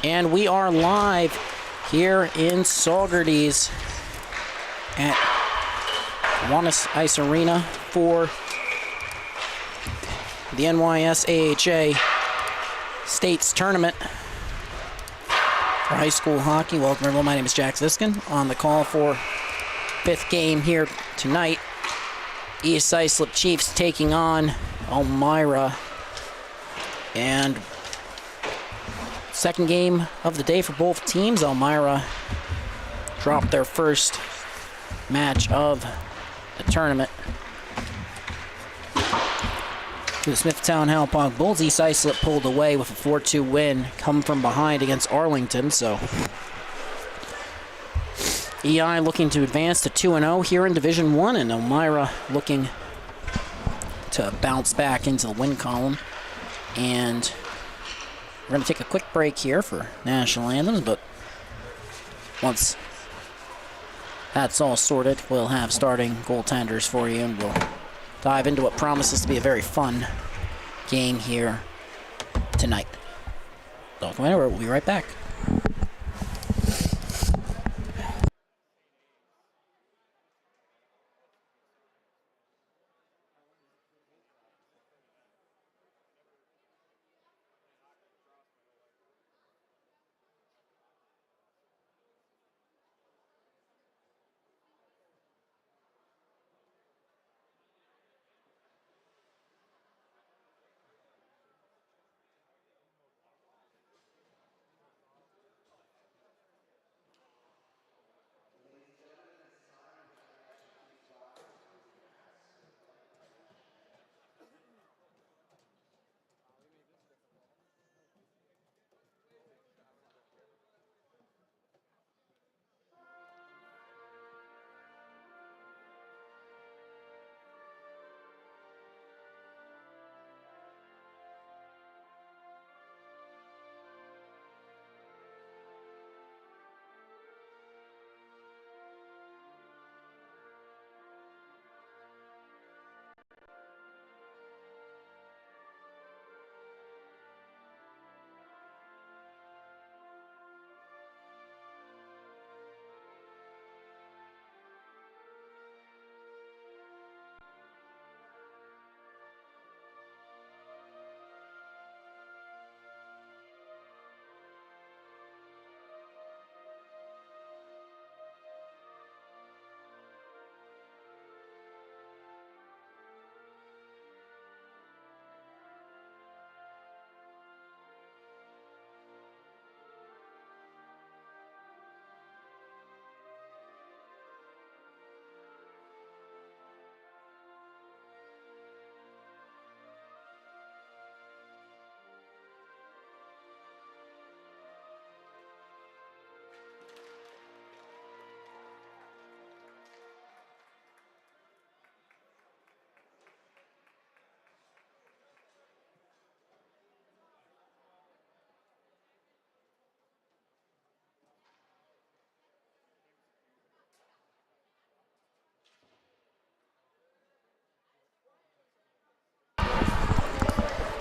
And we are live here in Saugerties at NYSAHA Arena for the NYSAHA States Tournament for high school hockey. Welcome everyone, my name is Jack Ziskin. On the call for fifth game here tonight, East Islip Chiefs taking on Elmira. And second game of the day for both teams. Elmira dropped their first match of the tournament to the Smithtown Hauppauge Bulls. East Islip pulled away with a 4-2 win, come from behind against Arlington. So EI looking to advance to 2-0 here in Division I, and Elmira looking to bounce back into the win column. And we're going to take a quick break here for national anthems, but once that's all sorted, we'll have starting goaltenders for you, and we'll dive into what promises to be a very fun game here tonight. So, we'll be right back.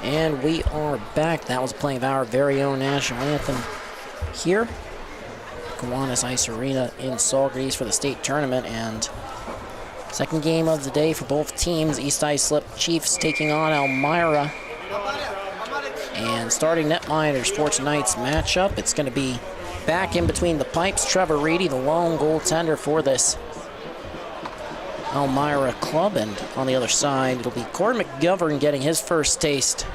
And we are back. That was playing of our very own national anthem here. Kiwanis Ice Arena in Saugerties for the state tournament. And second game of the day for both teams. East Islip Chiefs taking on Elmira. And starting netminders for tonight's matchup, it's going to be back in between the pipes. Trevor Reedy, the lone goaltender for this Elmira club, and on the other side it'll be Corey McGovern getting his first taste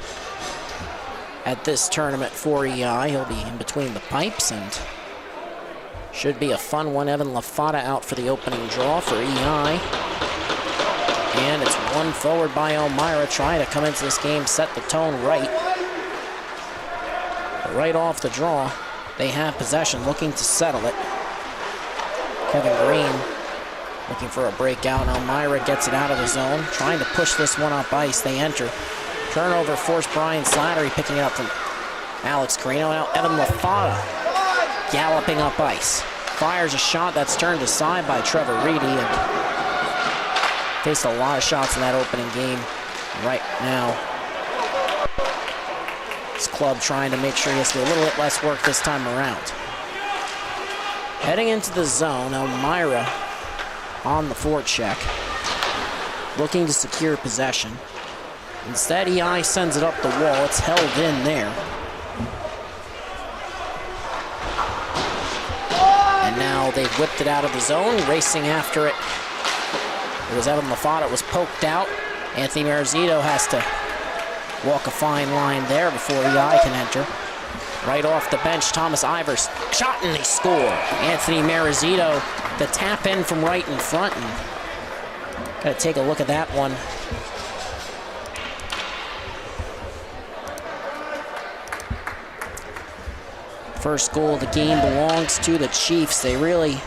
at this tournament for EI. He'll be in between the pipes, and should be a fun one. Evan LaFata out for the opening draw for EI, and it's one forward by Elmira trying to come into this game, set the tone right. But right off the draw, they have possession, looking to settle it. Kevin Green looking for a breakout. Elmira gets it out of the zone, trying to push this one up ice. They enter. Turnover forced Brian Slattery, picking it up from Alex Carino. Now Evan LaFata galloping up ice. Fires a shot that's turned aside by Trevor Reedy, and faced a lot of shots in that opening game right now. His club trying to make sure he has to do a little bit less work this time around. Heading into the zone, Elmira on the forecheck, looking to secure possession. Instead, EI sends it up the wall. It's held in there. And now they've whipped it out of the zone, racing after it. It was Evan LaFotta. It was poked out. Anthony Marizito has to walk a fine line there before EI can enter. Right off the bench, Thomas Ivers shot and they score. Anthony Marizito, the tap in from right in front. And gotta take a look at that one. First goal of the game belongs to the Chiefs. They really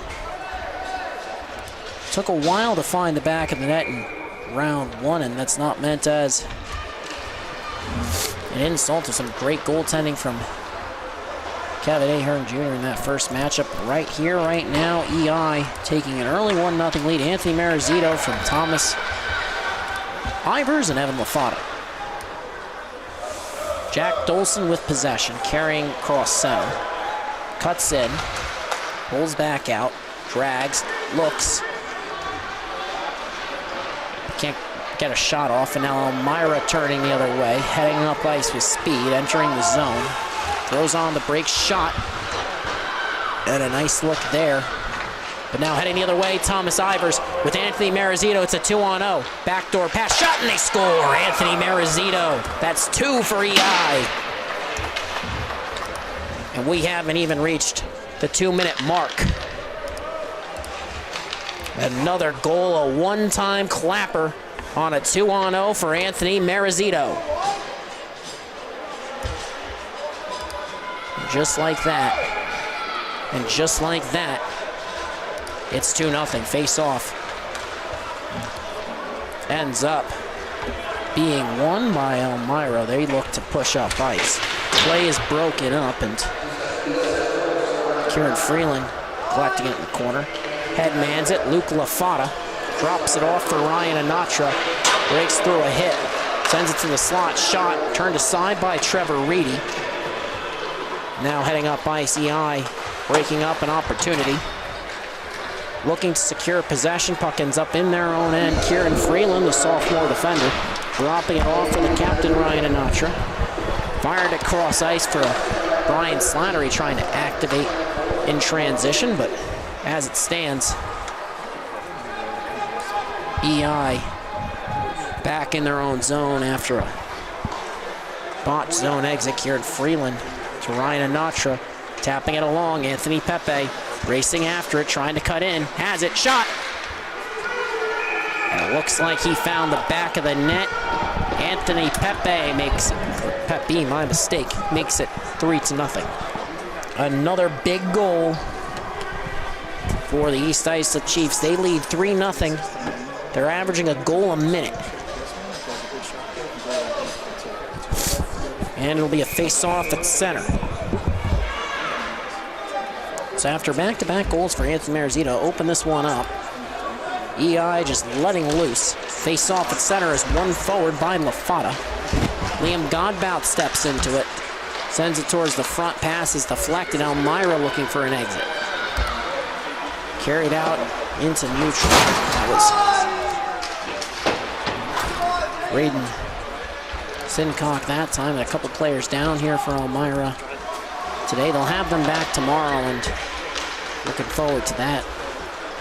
took a while to find the back of the net in round one, and that's not meant as an insult to some great goaltending from Kevin Ahern Jr. in that first matchup. Right here, right now, EI taking an early 1-0 lead. Anthony Marizito from Thomas Ivers and Evan LaFotta. Jack Dolson with possession, carrying across center. Cuts in, pulls back out, drags, looks. Can't get a shot off, and now Elmira turning the other way, heading up ice with speed, entering the zone. Throws on the break shot, and a nice look there. But now heading the other way, Thomas Ivers with Anthony Marizito. It's a 2-on-0. Backdoor pass, shot, and they score. Anthony Marizito. That's 2 for EI. And we haven't even reached the 2-minute mark. Another goal, a one-time clapper on a 2-on-0 for Anthony Marizito. Just like that, and just like that, it's 2-0, face off. Ends up being won by Elmira. They look to push up ice. Play is broken up, and Kieran Freeland collecting it in the corner. Headmans it, Luke LaFotta drops it off for Ryan Anatra. Breaks through a hit, sends it to the slot, shot, turned aside by Trevor Reedy. Now heading up ice, EI breaking up an opportunity. Looking to secure possession, puck ends up in their own end. Kieran Freeland, the sophomore defender, dropping it off for the captain, Ryan Anatra. Fired across ice for Brian Slattery, trying to activate in transition, but as it stands, EI back in their own zone after a botched zone exit. Kieran Freeland to Ryan Anatra, tapping it along. Anthony Pepe racing after it, trying to cut in. Has it, shot! And it looks like he found the back of the net. Anthony Pepe makes, Pepe, my mistake, makes it 3-0. Another big goal for the East Islip Chiefs. They lead 3-0. They're averaging a goal a minute. And it'll be a face-off at center. So after back-to-back goals for Anthony Marizito, open this one up. EI just letting loose. Face-off at center is won forward by LaFotta. Liam Godbout steps into it. Sends it towards the front. Pass is deflected. Elmira looking for an exit. Carried out into neutral. That was Braden Sincock that time. A couple players down here for Elmira today. They'll have them back tomorrow, and looking forward to that.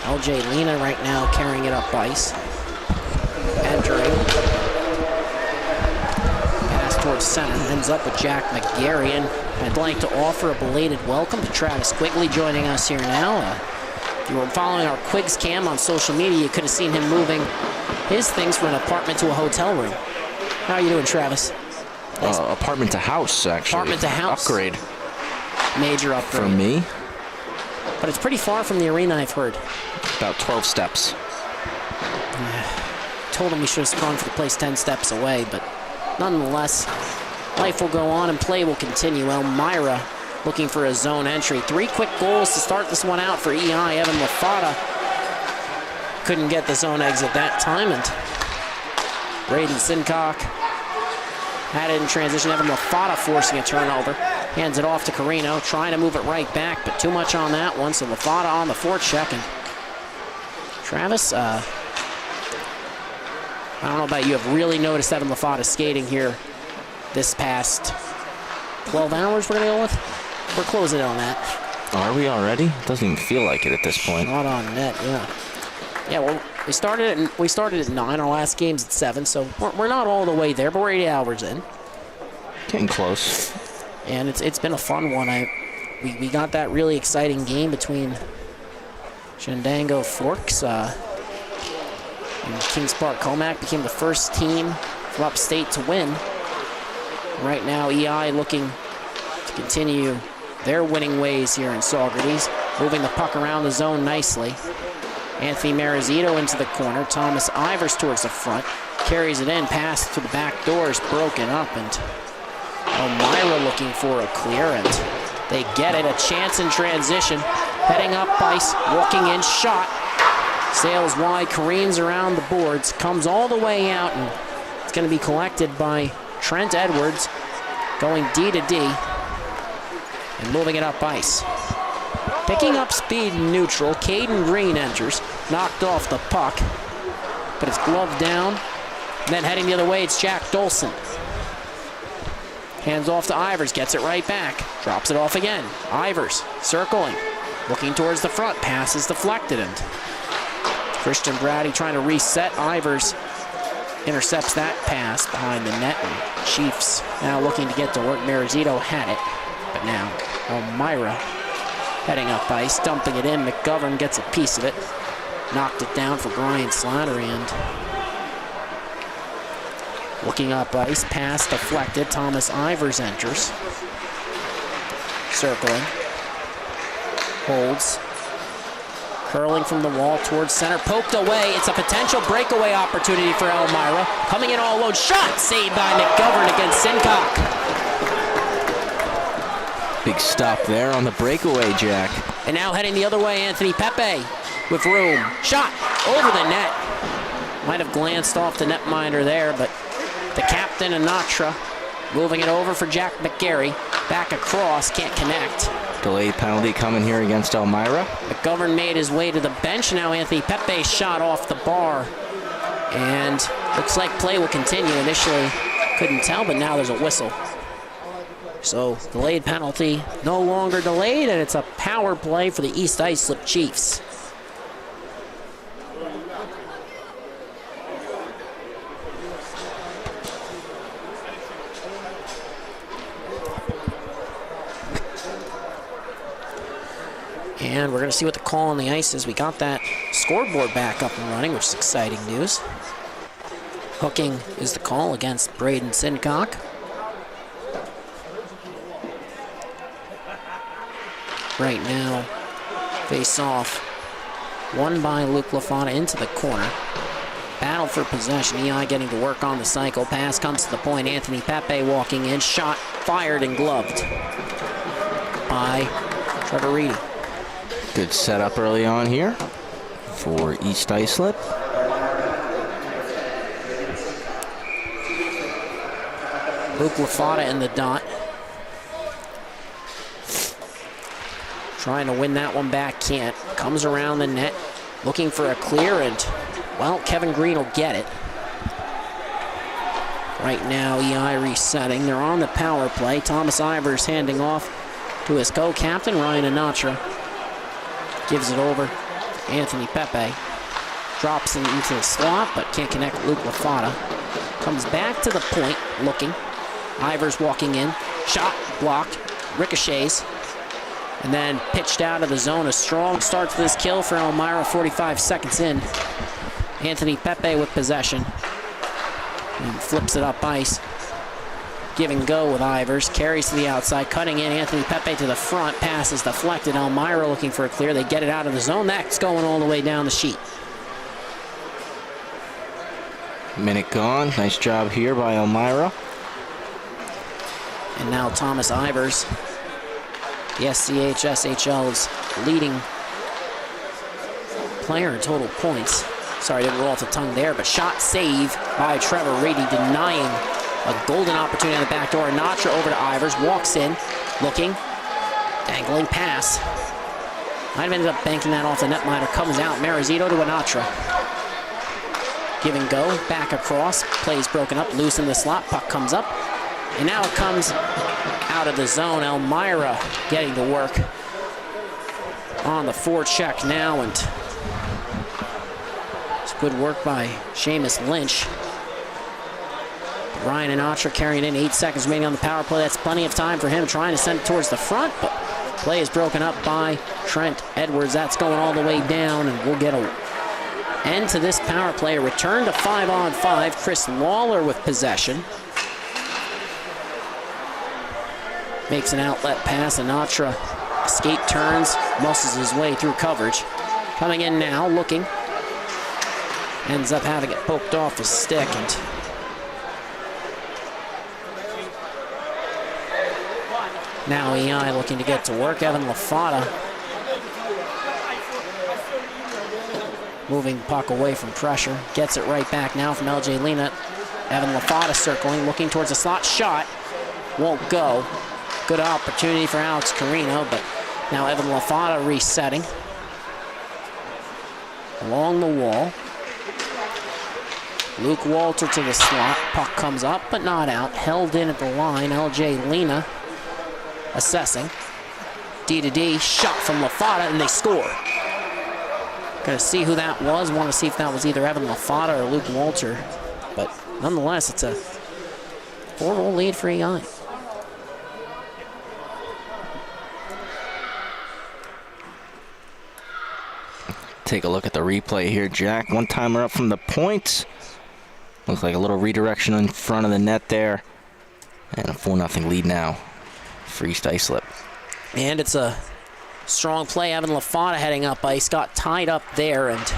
LJ Lena right now carrying it up ice. Entering. Pass towards center. Ends up with Jack McGarry. And I'd like to offer a belated welcome to Travis Quigley joining us here now. If you were following our Quigs cam on social media, you could have seen him moving his things from an apartment to a hotel room. How are you doing, Travis? Nice. Apartment to house, actually. Apartment to house. Upgrade. Major upgrade. For me? But it's pretty far from the arena, I've heard. About 12 steps. Told him we should have sprung for the place 10 steps away, but nonetheless, life will go on and play will continue. Elmira looking for a zone entry. 3 quick goals to start this one out for EI. Evan LaFotta couldn't get the zone exit that time, and Braden Sincock Had it in transition. Evan Lafata forcing a turnover. Hands it off to Carino, trying to move it right back, but too much on that one. So Lafata on the forecheck. And Travis, I don't know about you, have really noticed Evan Lafata skating here this past 12 hours we're going to go with. We're closing in on that. Are we already? Doesn't even feel like it at this point. Not on net, yeah. Yeah, well, we started at 9. Our last game's at 7, so we're not all the way there, but we're 8 hours in. Getting close. And it's been a fun one. We got that really exciting game between Shenandoah Forks and Kings Park. Comac became the first team from upstate to win. Right now, EI looking to continue their winning ways here in Saugerties, moving the puck around the zone nicely. Anthony Marizito into the corner. Thomas Ivers towards the front. Carries it in. Pass to the back door is broken up. And Elmira looking for a clear. And they get it. A chance in transition. Heading up ice. Walking in. Shot. Sails wide. Careens around the boards. Comes all the way out. And it's going to be collected by Trent Edwards. Going D to D. And moving it up ice. Picking up speed in neutral, Caden Green enters, knocked off the puck, but it's gloved down. And then heading the other way, it's Jack Dolson. Hands off to Ivers, gets it right back, drops it off again. Ivers circling, looking towards the front, pass is deflected, and Christian Brady trying to reset. Ivers intercepts that pass behind the net, and Chiefs now looking to get to work. Marizito had it, but now Elmira heading up ice, dumping it in. McGovern gets a piece of it. Knocked it down for Brian Slattery. And looking up ice, pass deflected. Thomas Ivers enters. Circling. Holds. Curling from the wall towards center. Poked away. It's a potential breakaway opportunity for Elmira. Coming in all alone. Shot saved by McGovern against Sincock. Big stop there on the breakaway, Jack. And now heading the other way, Anthony Pepe with room. Shot over the net. Might have glanced off the netminder there, but the captain, Anatra, moving it over for Jack McGarry. Back across, can't connect. Delayed penalty coming here against Elmira. McGovern made his way to the bench. Now Anthony Pepe shot off the bar. And looks like play will continue. Initially couldn't tell, but now there's a whistle. So, delayed penalty, no longer delayed, and it's a power play for the East Islip Chiefs. And we're going to see what the call on the ice is. We got that scoreboard back up and running, which is exciting news. Hooking is the call against Braden Sincock. Right now, face off, won by Luke Lafana into the corner. Battle for possession, EI getting to work on the cycle. Pass comes to the point, Anthony Pepe walking in, shot fired and gloved by Trevor Reedy. Good setup early on here for East Islip. Luke Lafata in the dot. Trying to win that one back, can't. Comes around the net, looking for a clear, and, well, Kevin Green will get it. Right now, EI resetting. They're on the power play. Thomas Ivers handing off to his co-captain, Ryan Anatra. Gives it over. Anthony Pepe drops it into the slot, but can't connect Luke Lafata. Comes back to the point, looking. Ivers walking in. Shot, blocked, ricochets. And then pitched out of the zone. A strong start to this kill for Elmira, 45 seconds in. Anthony Pepe with possession. And flips it up ice. Give and go with Ivers. Carries to the outside, cutting in. Anthony Pepe to the front. Pass is deflected. Elmira looking for a clear. They get it out of the zone. That's going all the way down the sheet. Minute gone. Nice job here by Elmira. And now Thomas Ivers, the SCHS-HL's leading player in total points. Sorry, didn't roll off the tongue there, but shot save by Trevor Reedy, denying A golden opportunity on the back door. Natra over to Ivers, walks in, looking, dangling pass. Might have ended up banking that off the netminder. Comes out, Marizito to Anatra. Give and go, back across. Plays broken up, loose in the slot. Puck comes up. And now it comes out of the zone. Elmira getting to work on the forecheck now. And it's good work by Seamus Lynch. Ryan Anatra carrying in 8 seconds remaining on the power play. That's plenty of time for him trying to send it towards the front, but play is broken up by Trent Edwards. That's going all the way down, and we'll get an end to this power play. A return to 5-on-5. Chris Lawler with possession. Makes an outlet pass. Anatra skate turns, muscles his way through coverage. Coming in now, looking. Ends up having it poked off his stick, and now EI looking to get to work. Evan LaFata moving the puck away from pressure. Gets it right back now from LJ Lena. Evan LaFata circling, looking towards the slot. Shot won't go. Good opportunity for Alex Carino, but now Evan LaFata resetting along the wall. Luke Walter to the slot. Puck comes up, but not out. Held in at the line. LJ Lena assessing. D-to-D, shot from LaFata, and they score. Gonna see who that was. Want to see if that was either Evan LaFata or Luke Walter. But nonetheless, it's a 4-goal lead for EI. Take a look at the replay here, Jack. One-timer up from the point. Looks like a little redirection in front of the net there. And a 4-0 lead now for East Islip. And it's a strong play. Evan LaFata heading up ice. Got tied up there, and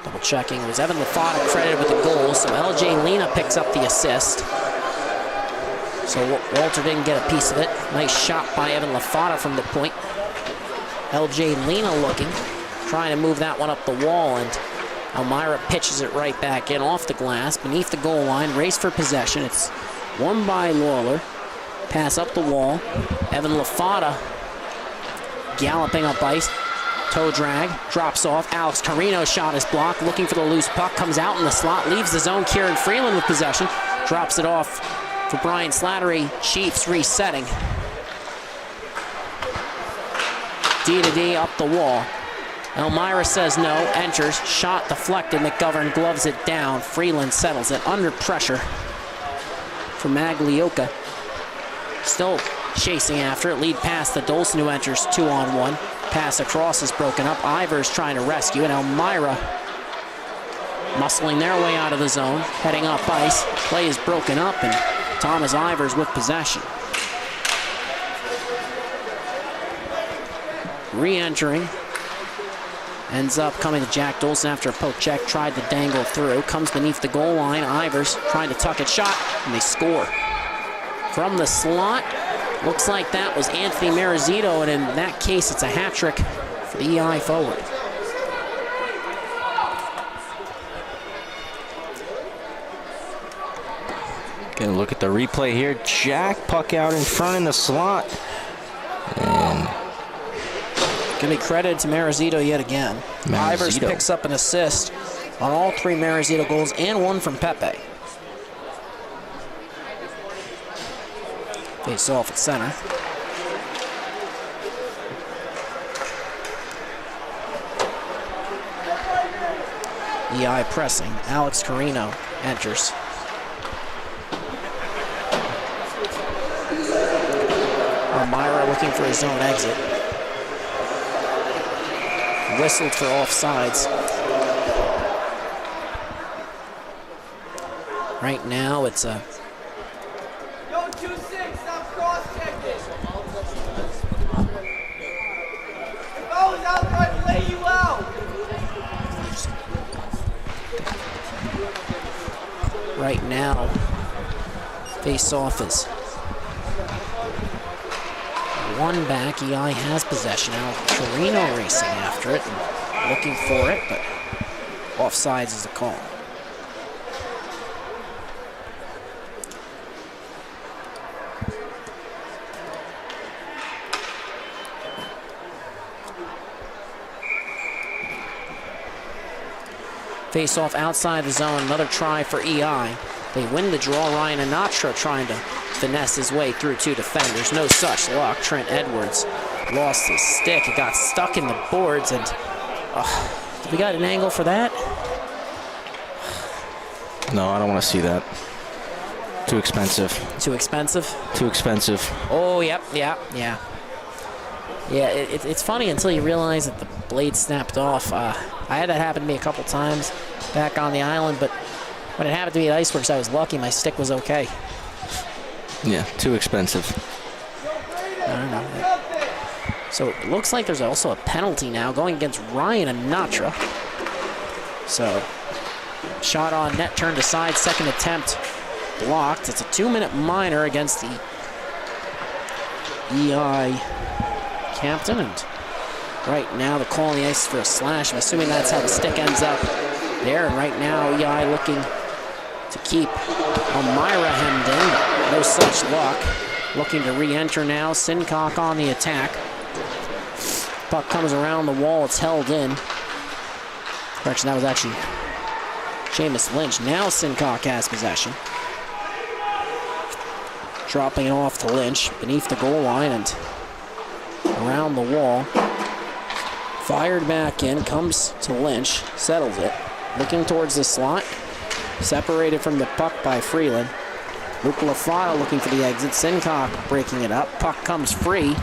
double checking. It was Evan LaFata credited with the goal, so LJ Lena picks up the assist. So Walter didn't get a piece of it. Nice shot by Evan LaFata from the point. LJ Lena looking, trying to move that one up the wall, and Elmira pitches it right back in off the glass, beneath the goal line. Race for possession. It's won by Lawler. Pass up the wall. Evan LaFata galloping up ice. Toe drag, drops off. Alex Carino shot is blocked, looking for the loose puck. Comes out in the slot, leaves the zone. Kieran Freeland with possession. Drops it off for Brian Slattery. Chiefs resetting. D-to-D up the wall. Elmira says no, enters, shot deflected. McGovern gloves it down. Freeland settles it under pressure for Maglioka. Still chasing after it. Lead past the Dolson, who enters 2-on-1. Pass across is broken up. Ivers trying to rescue, and Elmira muscling their way out of the zone, heading up ice. Play is broken up, and Thomas Ivers with possession. Re-entering. Ends up coming to Jack Dolson after a poke check. Tried to dangle through. Comes beneath the goal line. Ivers trying to tuck it. Shot. And they score. From the slot. Looks like that was Anthony Marizito. And in that case, it's a hat trick for the EI forward. Gonna look at the replay here. Jack, puck out in front in the slot. And Gonna be credited to Marizito yet again. Ivers picks up an assist on all 3 Marizito goals and 1 from Pepe. Face off at center. EI pressing. Alex Carino enters. Elmira looking for his own exit. Whistled for offsides. Right now it's a Yo, 2-6, stop cross-checking. If I was out there, I'd lay you out. right now face-off is 1 back. EI has possession now. Torino racing after it and looking for it, but offsides is the call. Face off outside the zone, another try for EI. They win the draw. Ryan Anatra trying to finesse his way through two defenders. No such luck. Trent Edwards lost his stick. It got stuck in the boards, and we got an angle for that? No, I don't want to see that. Too expensive. Too expensive? Too expensive. Oh, yep, yeah. Yeah, it's funny until you realize that the blade snapped off. I had that happen to me a couple times back on the island, but when it happened to me at Iceworks, I was lucky. My stick was okay. Yeah, too expensive. I don't know. So it looks like there's also a penalty now going against Ryan Anatra. So shot on net, turned aside, second attempt blocked. It's a 2-minute minor against the EI captain, and right now the call on the ice is for a slash. I'm assuming that's how the stick ends up there, and right now EI looking to keep Elmira hemmed in. No such luck. Looking to re-enter now. Sincock on the attack. Puck comes around the wall. It's held in. Correction, that was actually Seamus Lynch. Now Sincock has possession. Dropping it off to Lynch beneath the goal line and around the wall. Fired back in, comes to Lynch, settles it. Looking towards the slot. Separated from the puck by Freeland. Luke Lafado looking for the exit. Sincock breaking it up. Puck comes free.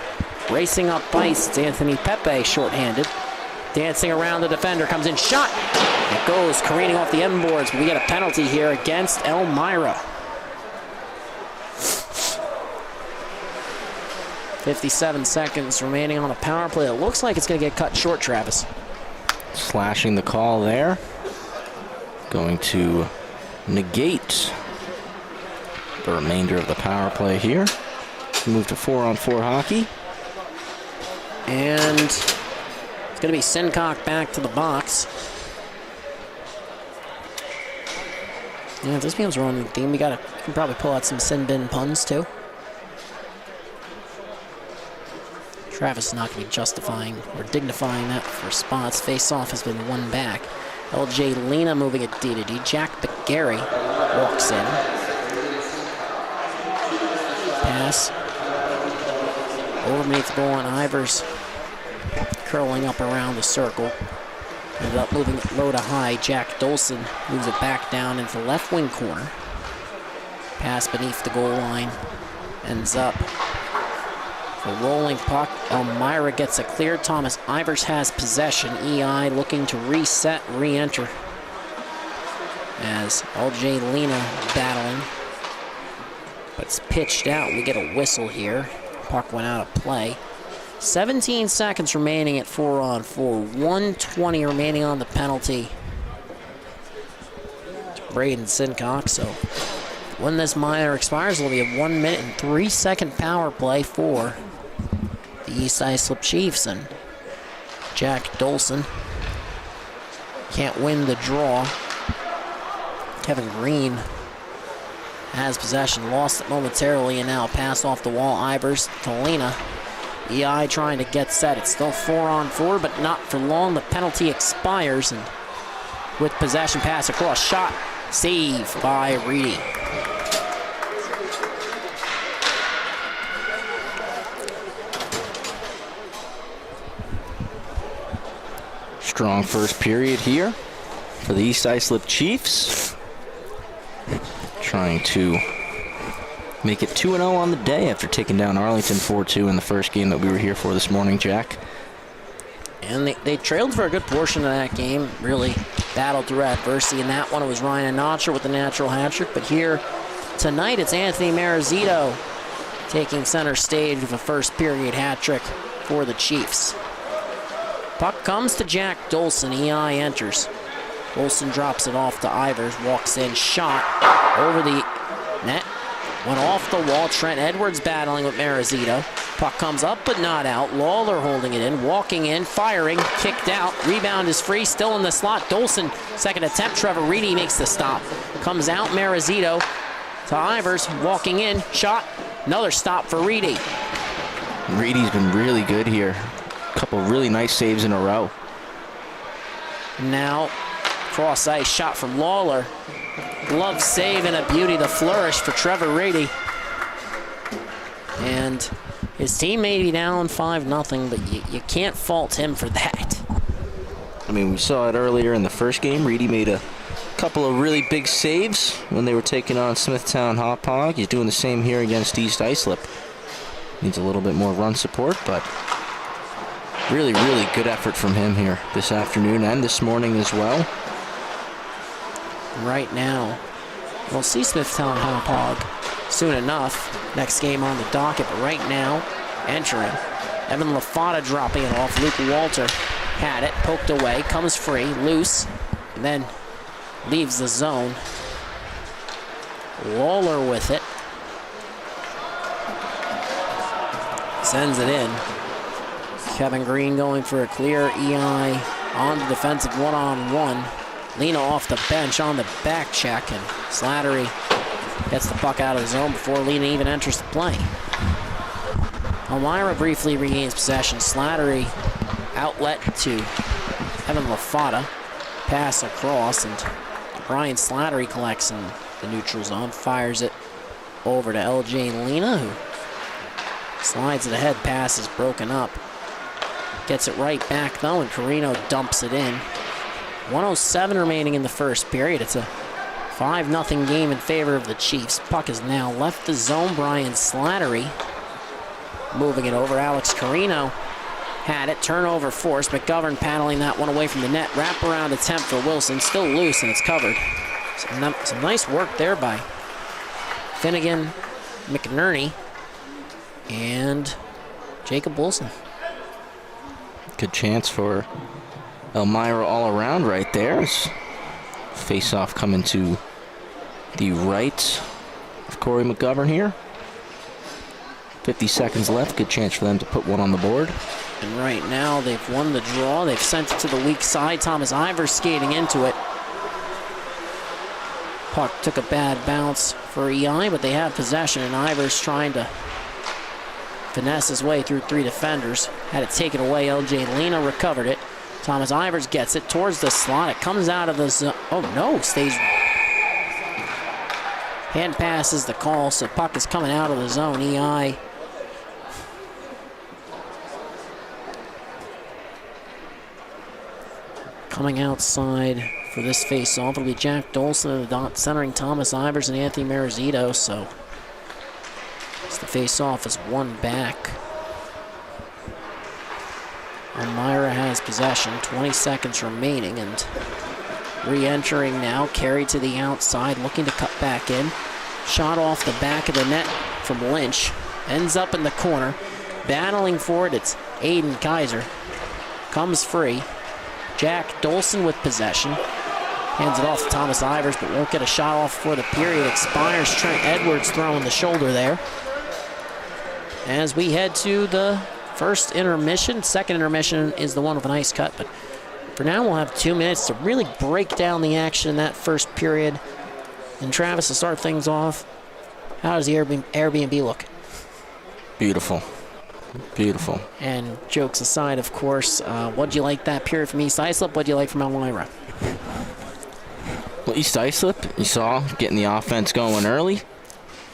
Racing up ice, it's Anthony Pepe shorthanded. Dancing around the defender, comes in, shot! It goes careening off the end boards, but we get a penalty here against Elmira. 57 seconds remaining on the power play. It looks like it's going to get cut short, Travis. Slashing the call there. Going to negate the remainder of the power play here. Move to 4-on-4 hockey. And it's going to be Sincock back to the box. Yeah, if this becomes a running theme, we can probably pull out some sin bin puns too. Travis is not going to be justifying or dignifying that for spots. Face-off has been won back. LJ Lena moving it D to D. Jack McGarry walks in. Pass. Over beneath the goal on Ivers. Curling up around the circle. Ended up moving it low to high. Jack Dolson moves it back down into the left wing corner. Pass beneath the goal line. Ends up a rolling puck. Elmira gets a clear. Thomas Ivers has possession. EI looking to reset, re-enter. As LJ Lena battling. But it's pitched out. We get a whistle here. Puck went out of play. 17 seconds remaining at 4-on-4. 1:20 remaining on the penalty. Braden Sincock. So when this minor expires, it'll be a 1-minute and 3-second power play for the East Islip Chiefs. And Jack Dolson can't win the draw. Kevin Green has possession, lost it momentarily, and now pass off the wall. Ivers to Lena. EI trying to get set. It's still 4-on-4, but not for long. The penalty expires, and with possession, pass across, shot, save by Reedy. Strong first period here for the East Islip Chiefs. Trying to make it 2-0 on the day after taking down Arlington 4-2 in the first game that we were here for this morning, Jack. And they trailed for a good portion of that game, really battled through adversity. In that one, it was Ryan Anatra with the natural hat trick. But here tonight, it's Anthony Marizito taking center stage with a first period hat trick for the Chiefs. Puck comes to Jack Dolson. EI enters. Dolson drops it off to Ivers, walks in, shot over the net. Went off the wall. Trent Edwards battling with Marizito. Puck comes up but not out. Lawler holding it in, walking in, firing, kicked out. Rebound is free, still in the slot. Dolson, second attempt. Trevor Reedy makes the stop. Comes out, Marizito to Ivers, walking in, shot. Another stop for Reedy. Reedy's been really good here. A couple really nice saves in a row. Now Cross ice shot from Lawler. Glove save and a beauty, the flourish for Trevor Reedy. And his team may be down 5-0, but you can't fault him for that. I mean, we saw it earlier in the first game. Reedy made a couple of really big saves when they were taking on Smithtown Hauppauge. He's doing the same here against East Islip. Needs a little bit more run support, but really, really good effort from him here this afternoon and this morning as well. Right now, we'll see Smithtown Hauppauge soon enough. Next game on the docket, but right now, entering. Evan LaFata dropping it off. Luke Walter had it, poked away, comes free, loose, and then leaves the zone. Lawler with it. Sends it in. Kevin Green going for a clear. EI on the defensive one-on-one. Lena off the bench on the back check, and Slattery gets the puck out of the zone before Lena even enters the play. Elmira briefly regains possession. Slattery outlet to Evan LaFata. Pass across, and Brian Slattery collects in the neutral zone. Fires it over to LJ Lena, who slides it ahead. Pass is broken up. Gets it right back, though, and Carino dumps it in. 1:07 remaining in the first period. It's a 5-0 game in favor of the Chiefs. Puck has now left the zone. Brian Slattery moving it over. Alex Carino had it. Turnover forced. McGovern paddling that one away from the net. Wraparound attempt for Wilson. Still loose, and it's covered. Some nice work there by Finnegan, McNerney, and Jacob Wilson. Good chance for Elmira all around right there. Face-off coming to the right of Corey McGovern here. 50 seconds left. Good chance for them to put one on the board. And right now they've won the draw. They've sent it to the weak side. Thomas Ivers skating into it. Puck took a bad bounce for EI, but they have possession, and Ivers trying to finesse his way through 3 defenders. Had it taken away. LJ Lena recovered it. Thomas Ivers gets it towards the slot. It comes out of the zone. Oh no, stays. Hand pass is the call, so puck is coming out of the zone. EI coming outside for this face-off. It'll be Jack Dolson in the dot, centering Thomas Ivers and Anthony Marizito, so the face-off is one back. Elmira has possession, 20 seconds remaining, and re-entering now, carried to the outside, looking to cut back in. Shot off the back of the net from Lynch, ends up in the corner. Battling for it, it's Aiden Kaiser. Comes free. Jack Dolson with possession. Hands it off to Thomas Ivers, but won't get a shot off before the period expires. Trent Edwards throwing the shoulder there. As we head to the first intermission. Second intermission is the one with an ice cut, but for now we'll have 2 minutes to really break down the action in that first period. And Travis, to start things off, how does the Airbnb look? Beautiful. Beautiful. And jokes aside, of course, what'd you like that period from East Islip? What'd you like from Elmira? Well, East Islip, you saw, getting the offense going early,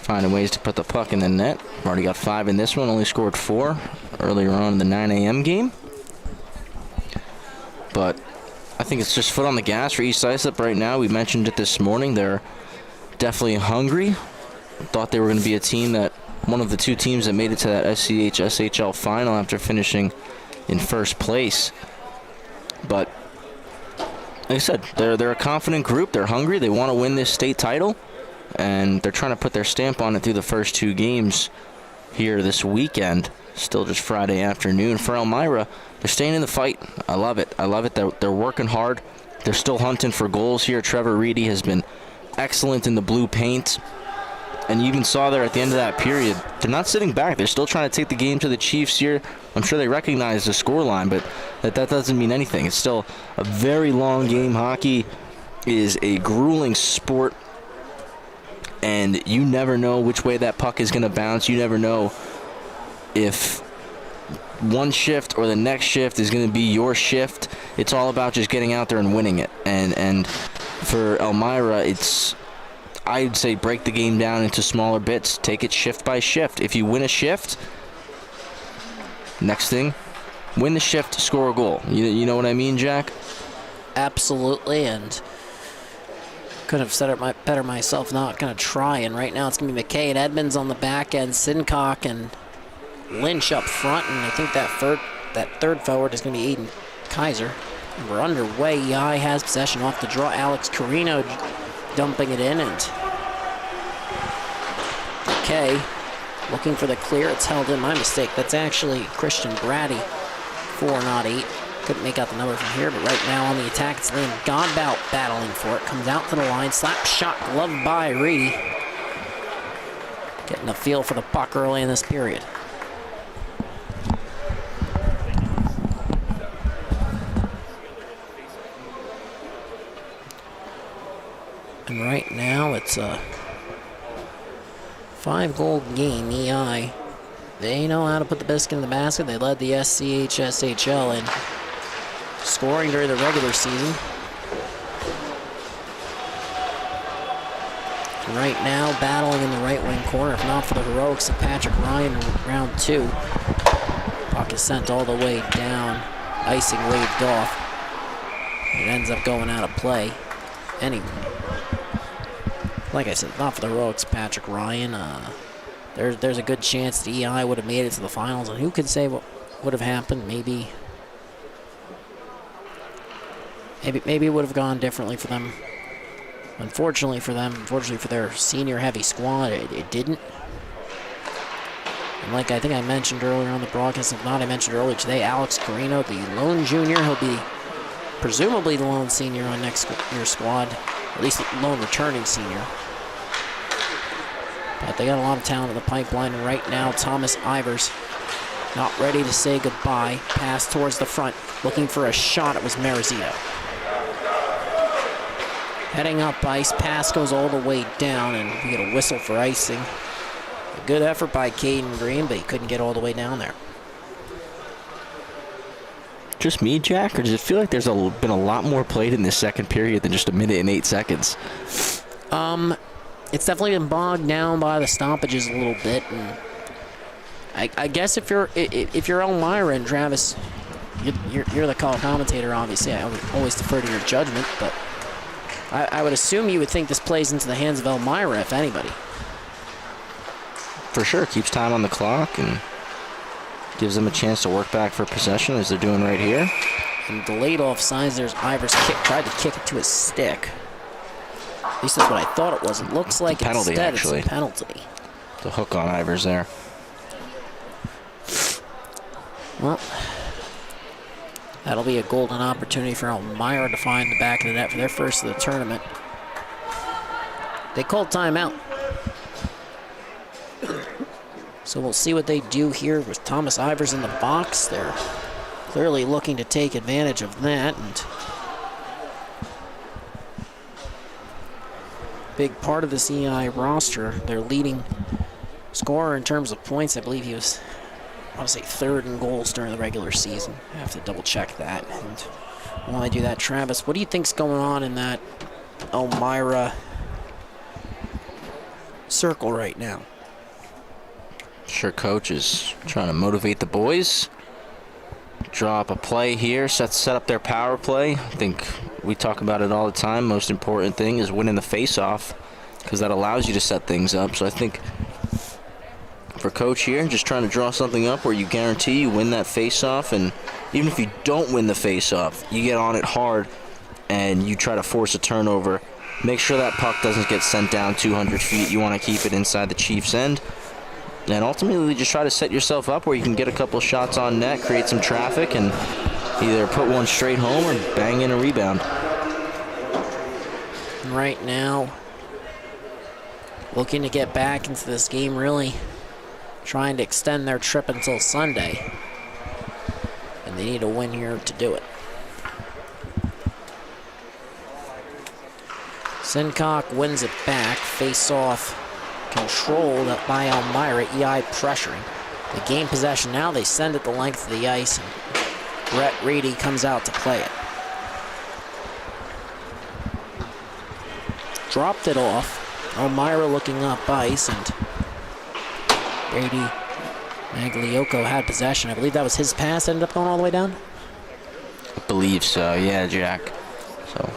finding ways to put the puck in the net. Already got 5 in this one, only scored 4 earlier on in the 9 a.m. game. But I think it's just foot on the gas for East Islip right now. We mentioned it this morning. They're definitely hungry. Thought they were going to be a team that, one of the 2 teams that made it to that SCH SHL final after finishing in first place. But like I said, they're a confident group. They're hungry. They want to win this state title, and they're trying to put their stamp on it through the first 2 games here this weekend. Still just Friday afternoon. For Elmira, they're staying in the fight. I love it. I love it. They're working hard. They're still hunting for goals here. Trevor Reedy has been excellent in the blue paint. And you even saw there at the end of that period, they're not sitting back. They're still trying to take the game to the Chiefs here. I'm sure they recognize the scoreline, but that doesn't mean anything. It's still a very long game. Hockey is a grueling sport, and you never know which way that puck is going to bounce. You never know if one shift or the next shift is going to be your shift. It's all about just getting out there and winning it. And for Elmira, I'd say break the game down into smaller bits. Take it shift by shift. If you win a shift, next thing, win the shift, score a goal. You know what I mean, Jack? Absolutely, and could have said it better myself, not going to try. And right now it's going to be McKay and Edmonds on the back end, Sincock and Lynch up front, and I think that third forward is going to be Aiden Kaiser. And we're underway. EI has possession off the draw. Alex Carino dumping it in, and McKay looking for the clear. It's held in. My mistake. That's actually Christian Brady, 4-8. Couldn't make out the number from here, but right now on the attack, it's Liam Godbout battling for it. Comes out to the line. Slap shot gloved by Reedy. Getting a feel for the puck early in this period. And right now it's a 5-goal game. EI, they know how to put the biscuit in the basket. They led the SCHSHL in scoring during the regular season. And right now battling in the right wing corner, if not for the heroics of Patrick Ryan in round 2. Puck is sent all the way down. Icing waved off. It ends up going out of play. Anyway, like I said, not for the heroics of Patrick Ryan. There's a good chance the EI would have made it to the finals, and who could say what would have happened? Maybe it would have gone differently for them. Unfortunately for them, unfortunately for their senior-heavy squad, it didn't. And like I think I mentioned earlier on the broadcast, if not, I mentioned earlier today, Alex Carino, the lone junior, he'll be presumably the lone senior on next year's squad, at least the lone returning senior. But they got a lot of talent in the pipeline, and right now Thomas Ivers not ready to say goodbye. Pass towards the front, looking for a shot. It was Marizito. Heading up ice, pass goes all the way down, and we get a whistle for icing. A good effort by Caden Green, but he couldn't get all the way down there. Just me, Jack, or does it feel like there's been a lot more played in this second period than just 1 minute and 8 seconds? It's definitely been bogged down by the stoppages a little bit, and I guess if you're Elmira and Travis, you're the call commentator. Obviously, I would always defer to your judgment, but I would assume you would think this plays into the hands of Elmira, if anybody. For sure, keeps time on the clock and gives them a chance to work back for possession, as they're doing right here. And delayed offsides. There's Ivers' kick. Tried to kick it to his stick. At least that's what I thought it was. It looks like penalty, instead actually. It's a penalty. The hook on Ivers there. Well, that'll be a golden opportunity for Elmira to find the back of the net for their first of the tournament. They called timeout. So we'll see what they do here with Thomas Ivers in the box. They're clearly looking to take advantage of that, and big part of this EI roster, their leading scorer in terms of points. I believe he was, I want to say, 3rd in goals during the regular season. I have to double check that. And while I do that, Travis, what do you think's going on in that Elmira circle right now? Sure, coach is trying to motivate the boys. Draw up a play here, set up their power play. I think we talk about it all the time. Most important thing is winning the face-off, because that allows you to set things up. So I think for coach here, just trying to draw something up where you guarantee you win that face-off, and even if you don't win the face-off, you get on it hard and you try to force a turnover. Make sure that puck doesn't get sent down 200 feet. You want to keep it inside the Chiefs' end. And ultimately, just try to set yourself up where you can get a couple shots on net, create some traffic, and either put one straight home or bang in a rebound. Right now, looking to get back into this game, really trying to extend their trip until Sunday. And they need a win here to do it. Sincock wins it back, face off. Controlled by Elmira, EI pressuring. They gain possession now. They send it the length of the ice. And Brett Reedy comes out to play it. Dropped it off. Elmira looking up ice, and Brady Magliocco had possession. I believe that was his pass, ended up going all the way down. I believe so, yeah, Jack. So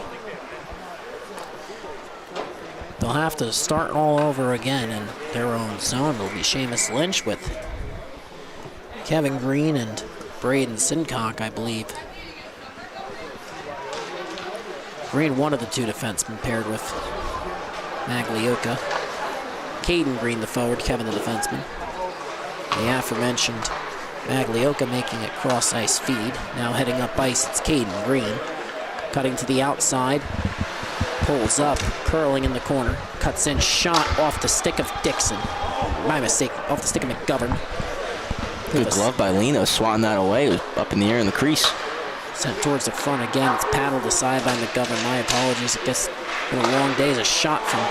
they'll have to start all over again in their own zone. It'll be Seamus Lynch with Kevin Green and Braden Sincock, I believe. Green, one of the two defensemen paired with Magliocco. Caden Green, the forward, Kevin, the defenseman. The aforementioned Magliocco making it cross-ice feed. Now heading up ice, it's Caden Green. Cutting to the outside. Pulls up, curling in the corner. Cuts in, shot off the stick of Dixon. My mistake, off the stick of McGovern. Good glove by Lino, swatting that away. It was up in the air in the crease. Sent towards the front again. It's paddled aside by McGovern. My apologies. I guess it's been a long day. A shot from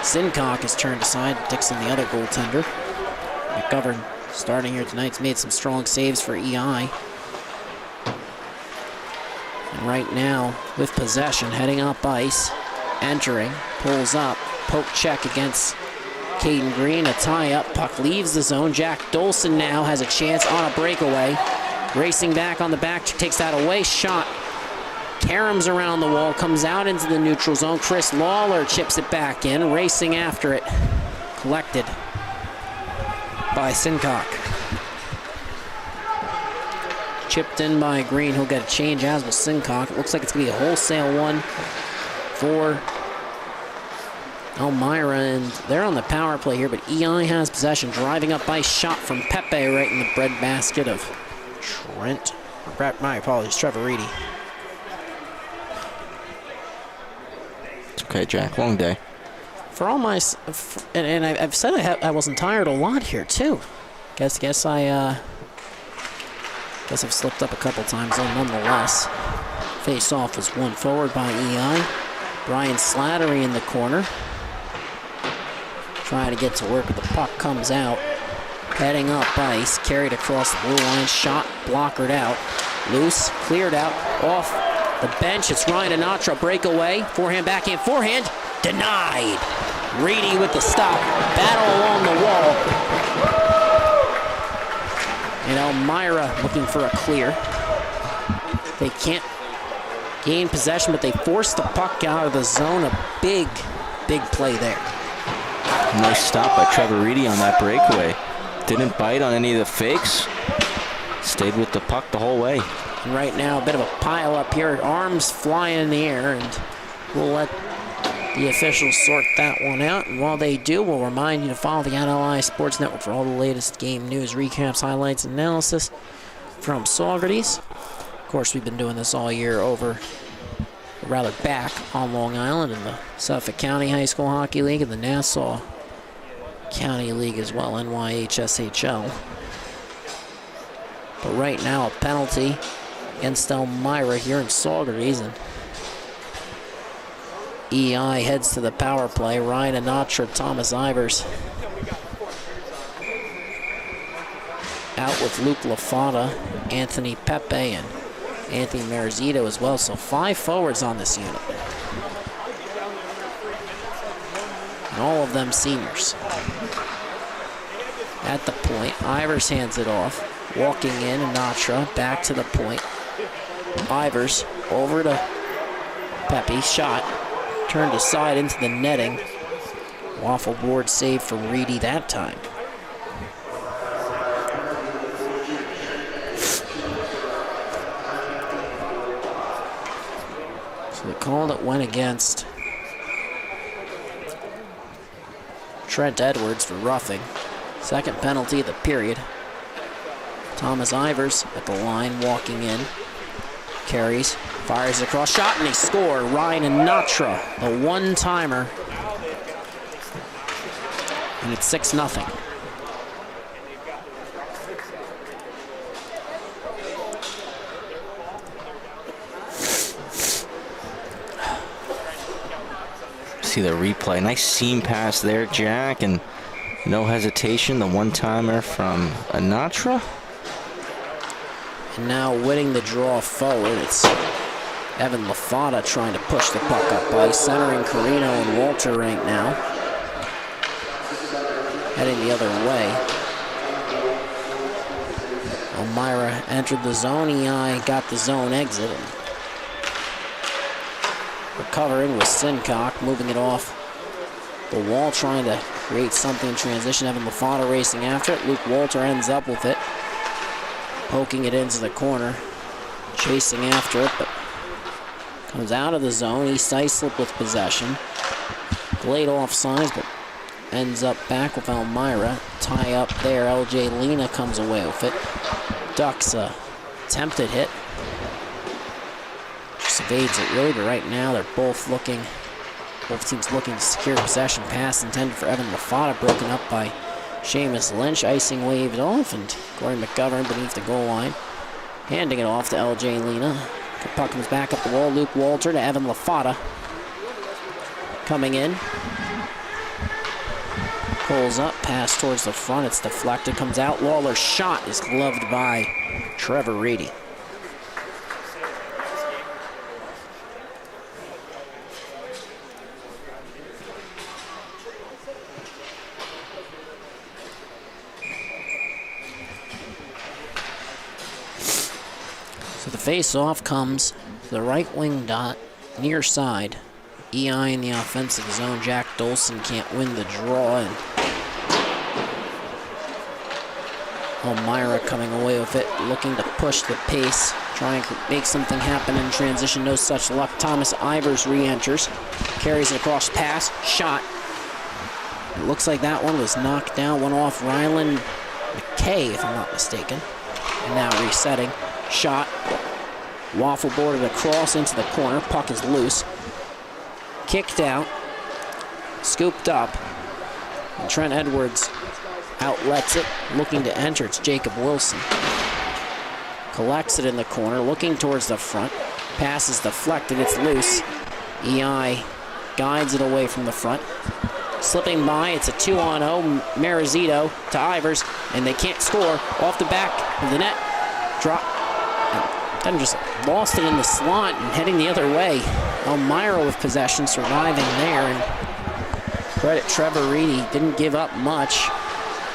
Sincock is turned aside. Dixon, the other goaltender. McGovern, starting here tonight, has made some strong saves for EI. And right now, with possession, heading up ice, entering, pulls up, poke check against Caden Green, a tie-up, puck leaves the zone. Jack Dolson now has a chance on a breakaway. Racing back on the back, takes that away, shot. Karams around the wall, comes out into the neutral zone. Chris Lawler chips it back in, racing after it. Collected by Sincock. Chipped in by Green, he'll get a change as will Sincock. It looks like it's gonna be a wholesale one for Elmira, and they're on the power play here, but EI has possession. Driving up ice, shot from Pepe right in the breadbasket of Trevor Reedy. It's okay, Jack, long day. For all my, and I've said I wasn't tired a lot here too. Guess I've slipped up a couple times, and nonetheless, face-off was won forward by EI. Brian Slattery in the corner, trying to get to work, but the puck comes out. Heading up ice, carried across the blue line, shot, blockered out. Loose, cleared out, off the bench. It's Ryan Anatra, breakaway, forehand, backhand, forehand, denied. Reedy with the stop, battle along the wall. And Elmira looking for a clear. They can't gain possession, but they force the puck out of the zone. A big play there. Nice stop by Trevor Reedy on that breakaway. Didn't bite on any of the fakes. Stayed with the puck the whole way. And right now, a bit of a pile up here. Arms flying in the air, and we'll let the officials sort that one out. And while they do, we'll remind you to follow the NLI Sports Network for all the latest game news, recaps, highlights, and analysis from Saugerties. Of course, we've been doing this all year over, or rather back on Long Island in the Suffolk County High School Hockey League and the Nassau County League as well, NYHSHL. But right now, a penalty against Elmira here in Saugerties, and EI heads to the power play. Ryan Anatra, Thomas Ivers out with Luke LaFata, Anthony Pepe, and Anthony Marizito as well. So 5 forwards on this unit. And all of them seniors. At the point, Ivers hands it off. Walking in, Anatra back to the point. Ivers over to Pepe, shot. Turned aside into the netting. Waffle board save from Reedy that time. So the call that went against Trent Edwards for roughing. Second penalty of the period. Thomas Ivers at the line, walking in. Carries, fires across, shot, and he scored. Ryan Anatra, the one-timer. And it's 6-0. See the replay. Nice seam pass there, Jack, and No hesitation, the one-timer from Anatra. And now winning the draw forward, it's Evan LaFada trying to push the puck up ice, centering Carino and Walter right now. Heading the other way. Elmira entered the zone. EI got the zone exit. Recovering with Sincock, moving it off the wall, trying to create something in transition. Evan LaFada racing after it. Luke Walter ends up with it, poking it into the corner, chasing after it, but comes out of the zone. East Islip with possession. Glade offsides, but ends up back with Elmira. Tie up there. LJ Lena comes away with it. Ducks a attempted hit. Just evades it really, but right now they're both teams looking to secure possession. Pass intended for Evan LaFada, broken up by Seamus Lynch. Icing waved off, and Corey McGovern beneath the goal line, handing it off to LJ Lena. The puck comes back up the wall. Luke Walter to Evan LaFada. Coming in. Pulls up, pass towards the front. It's deflected, comes out. Lawler's shot is gloved by Trevor Reedy. So the face-off comes to the right wing dot, near side. EI in the offensive zone. Jack Dolson can't win the draw, and Elmira coming away with it, looking to push the pace, trying to make something happen in transition. No such luck. Thomas Ivers re-enters, carries it across, pass, shot. It looks like that one was knocked down, went off Rylan McKay, if I'm not mistaken. And now resetting, shot, waffle boarded across into the corner. Puck is loose. Kicked out, scooped up, and Trent Edwards outlets it, looking to enter. It's Jacob Wilson. Collects it in the corner, looking towards the front. Pass is deflected, it's loose. EI guides it away from the front. Slipping by, it's a 2-on-0. Marizito to Ivers, and they can't score. Off the back of the net, drop. Then just lost it in the slot and heading the other way. Elmira with possession, surviving there, and credit Trevor Reedy. Didn't give up much,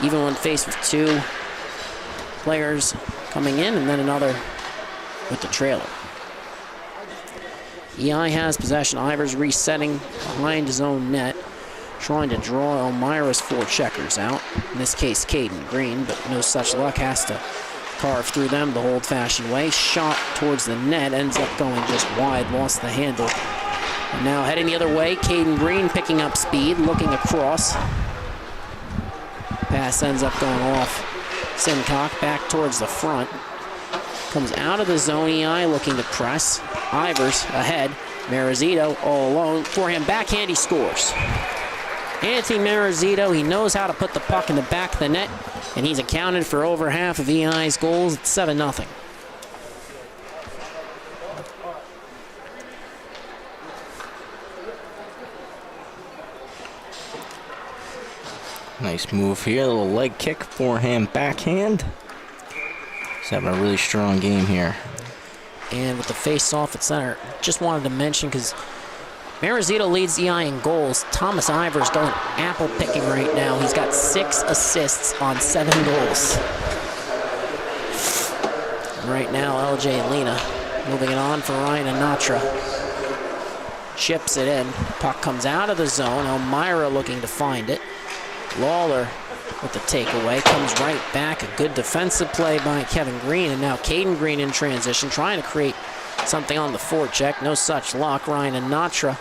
even when faced with two players coming in and then another with the trailer. EI has possession. Ivers resetting behind his own net, trying to draw Elmira's four checkers out. In this case, Caden Green, but no such luck. Has to carve through them the old-fashioned way. Shot towards the net, ends up going just wide, lost the handle. And now heading the other way, Caden Green picking up speed, looking across. Pass ends up going off Simcock, back towards the front. Comes out of the zone. EI looking to press. Ivers ahead. Marizito all alone. Forehand backhand, he scores. Anthony Marizito, he knows how to put the puck in the back of the net, and he's accounted for over half of EI's goals. It's 7-0. Nice move here, a little leg kick, forehand, backhand. He's having a really strong game here. And with the face-off at center, just wanted to mention, because Marizito leads EI in goals. Thomas Ivers going apple picking right now. He's got 6 assists on 7 goals. And right now, LJ Lena moving it on for Ryan Anatra. Chips it in. Puck comes out of the zone. Elmira looking to find it. Lawler with the takeaway. Comes right back. A good defensive play by Kevin Green. And now Caden Green in transition, trying to create something on the forecheck. No such luck. Ryan Anatra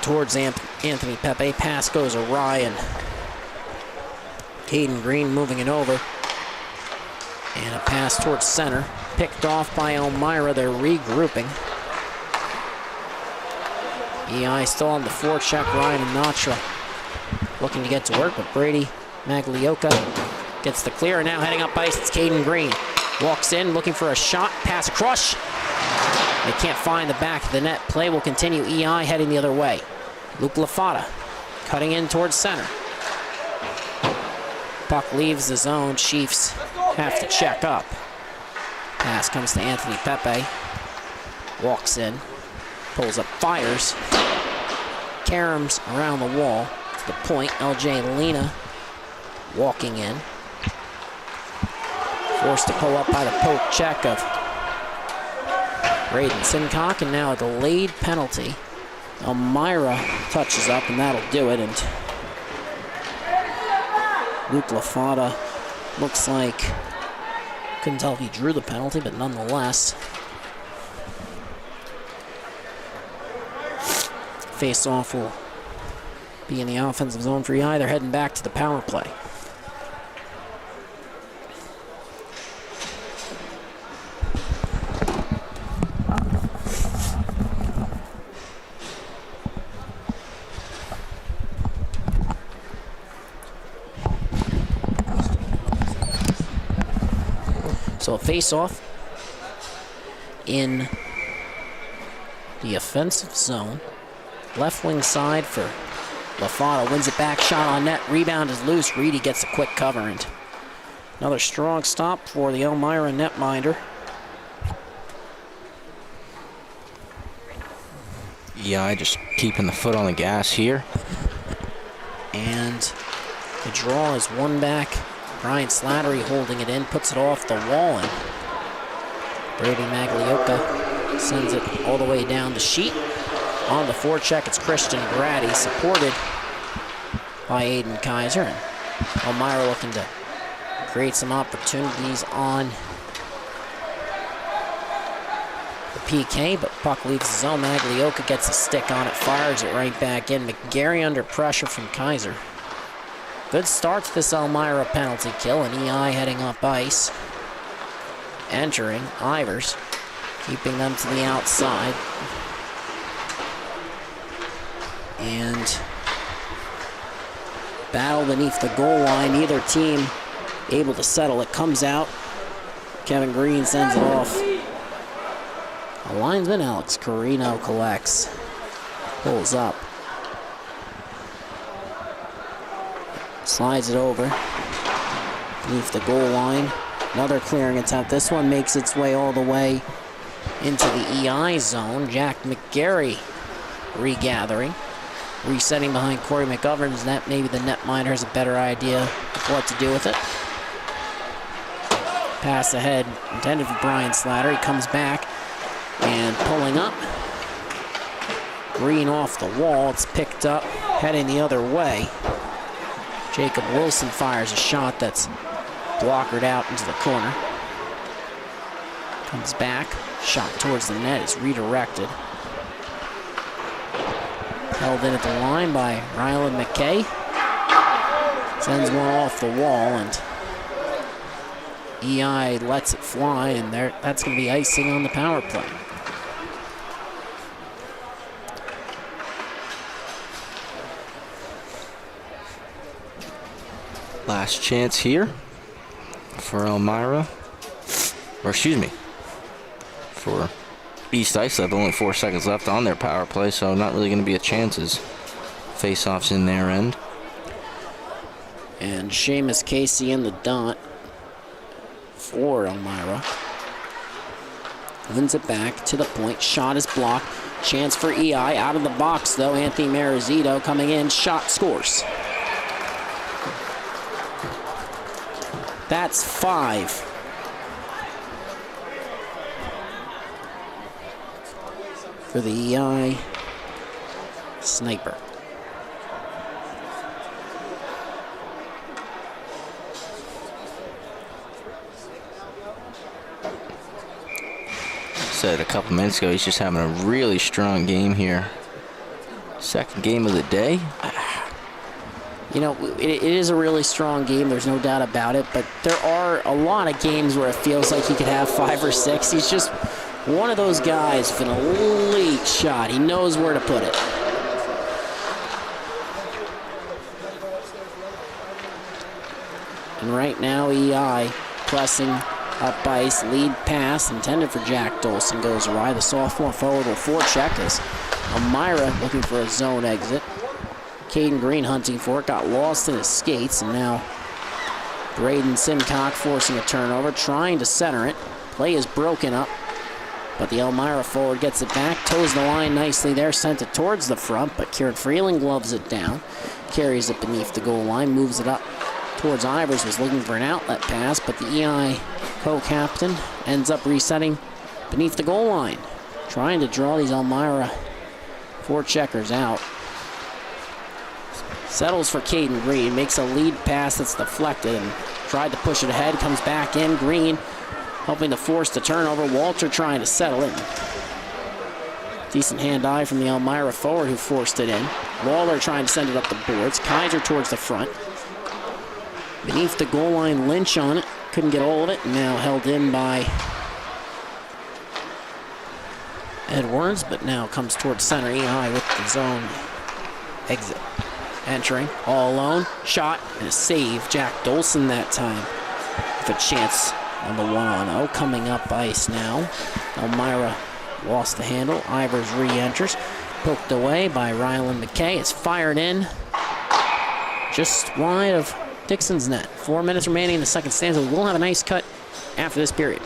towards Anthony Pepe. Pass goes awry, and Caden Green moving it over. And a pass towards center. Picked off by Elmira. They're regrouping. EI still on the forecheck. Ryan Anatra looking to get to work, but Brady Maglioka gets the clear. And now heading up ice, it's Caden Green. Walks in, looking for a shot. Pass across. They can't find the back of the net. Play will continue. EI heading the other way. Luke LaFada cutting in towards center. Puck leaves the zone. Chiefs have to check up. Pass comes to Anthony Pepe. Walks in. Pulls up, fires. Karams around the wall. To the point, LJ Lena walking in. Forced to pull up by the poke check of Braden Sincock, and now a delayed penalty. Elmira touches up, and that'll do it. And Luke LaFada looks like, couldn't tell if he drew the penalty, but nonetheless. Face-off will be in the offensive zone for EI. They're heading back to the power play. So a face-off in the offensive zone. Left wing side for LaFada. Wins it back, shot on net. Rebound is loose. Reedy gets a quick cover. And another strong stop for the Elmira netminder. Yeah, just keeping the foot on the gas here. And the draw is one back. Brian Slattery holding it in, puts it off the wall, and Brady Maglioka sends it all the way down the sheet. On the forecheck, it's Christian Grady, supported by Aiden Kaiser. And Elmira looking to create some opportunities on the PK, but puck leaves the zone. Maglioka gets a stick on it, fires it right back in. McGarry under pressure from Kaiser. Good start to this Elmira penalty kill, and EI heading up ice. Entering, Ivers, keeping them to the outside. And battle beneath the goal line. Either team able to settle it. Comes out. Kevin Green sends it off. A linesman, Alex Carino, collects. Pulls up. Slides it over. Beneath the goal line. Another clearing attempt. This one makes its way all the way into the EI zone. Jack McGarry regathering. Resetting behind Corey McGovern's net. Maybe the netminder has a better idea of what to do with it. Pass ahead, intended for Brian Slatter. He comes back and pulling up. Green off the wall. It's picked up, heading the other way. Jacob Wilson fires a shot that's blockered out into the corner. Comes back, shot towards the net is redirected. Held in at the line by Rylan McKay. Sends one off the wall, and EI lets it fly, and that's going to be icing on the power play. Last chance here for Elmira, or excuse me, for East Islip. Only 4 seconds left on their power play, so not really going to be a chances. Face-offs in their end. And Seamus Casey in the dot for Elmira. Wins it back to the point. Shot is blocked. Chance for EI. Out of the box, though. Anthony Marizito coming in. Shot scores. That's 5. For the EI sniper. Said a couple minutes ago, he's just having a really strong game here. Second game of the day. You know, it is a really strong game, there's no doubt about it, but there are a lot of games where it feels like he could have 5 or 6. He's just one of those guys with an elite shot. He knows where to put it. And right now, EI pressing up ice, lead pass intended for Jack Dolson goes awry. The sophomore forward will forecheck as Elmira looking for a zone exit. Caden Green hunting for it, got lost in his skates, and now Braden Simcock forcing a turnover, trying to center it. Play is broken up, but the Elmira forward gets it back, toes the line nicely there, sent it towards the front, but Kieran Freeling gloves it down, carries it beneath the goal line, moves it up towards Ivers, was looking for an outlet pass, but the EI co-captain ends up resetting beneath the goal line, trying to draw these Elmira forecheckers out. Settles for Caden Green, makes a lead pass that's deflected and tried to push it ahead, comes back in. Green helping to force the turnover. Walter trying to settle it. Decent hand-eye from the Elmira forward who forced it in. Waller trying to send it up the boards. Kaiser towards the front. Beneath the goal line, Lynch on it. Couldn't get all of it. Now held in by Edwards, but now comes towards center. EI with the zone exit. Entering, all alone. Shot and a save. Jack Dolson that time with a chance on the 1-on-0. Coming up ice now. Elmira lost the handle. Ivers re-enters. Poked away by Rylan McKay. It's fired in just wide of Dixon's net. 4 minutes remaining in the second stanza. We'll have a nice cut after this period.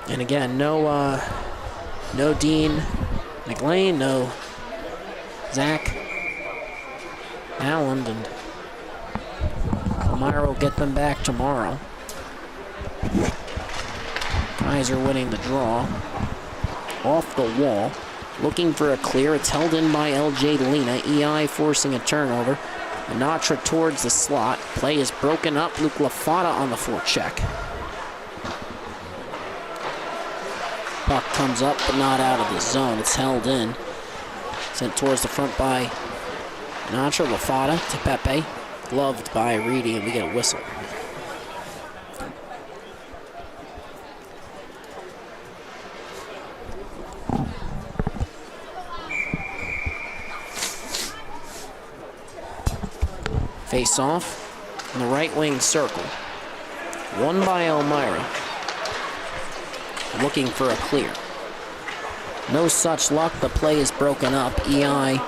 And again, no Dean McLean, no Zach Allen, and Elmira will get them back tomorrow. Kaiser winning the draw. Off the wall. Looking for a clear. It's held in by LJ Lena. EI forcing a turnover. Anatra towards the slot. Play is broken up. Luke LaFata on the forecheck. Puck comes up, but not out of the zone. It's held in. Sent towards the front by Anatra. LaFata to Pepe. Gloved by Reedy, and we get a whistle. Face off in the right wing circle. Won by Elmira. Looking for a clear. No such luck. The play is broken up. EI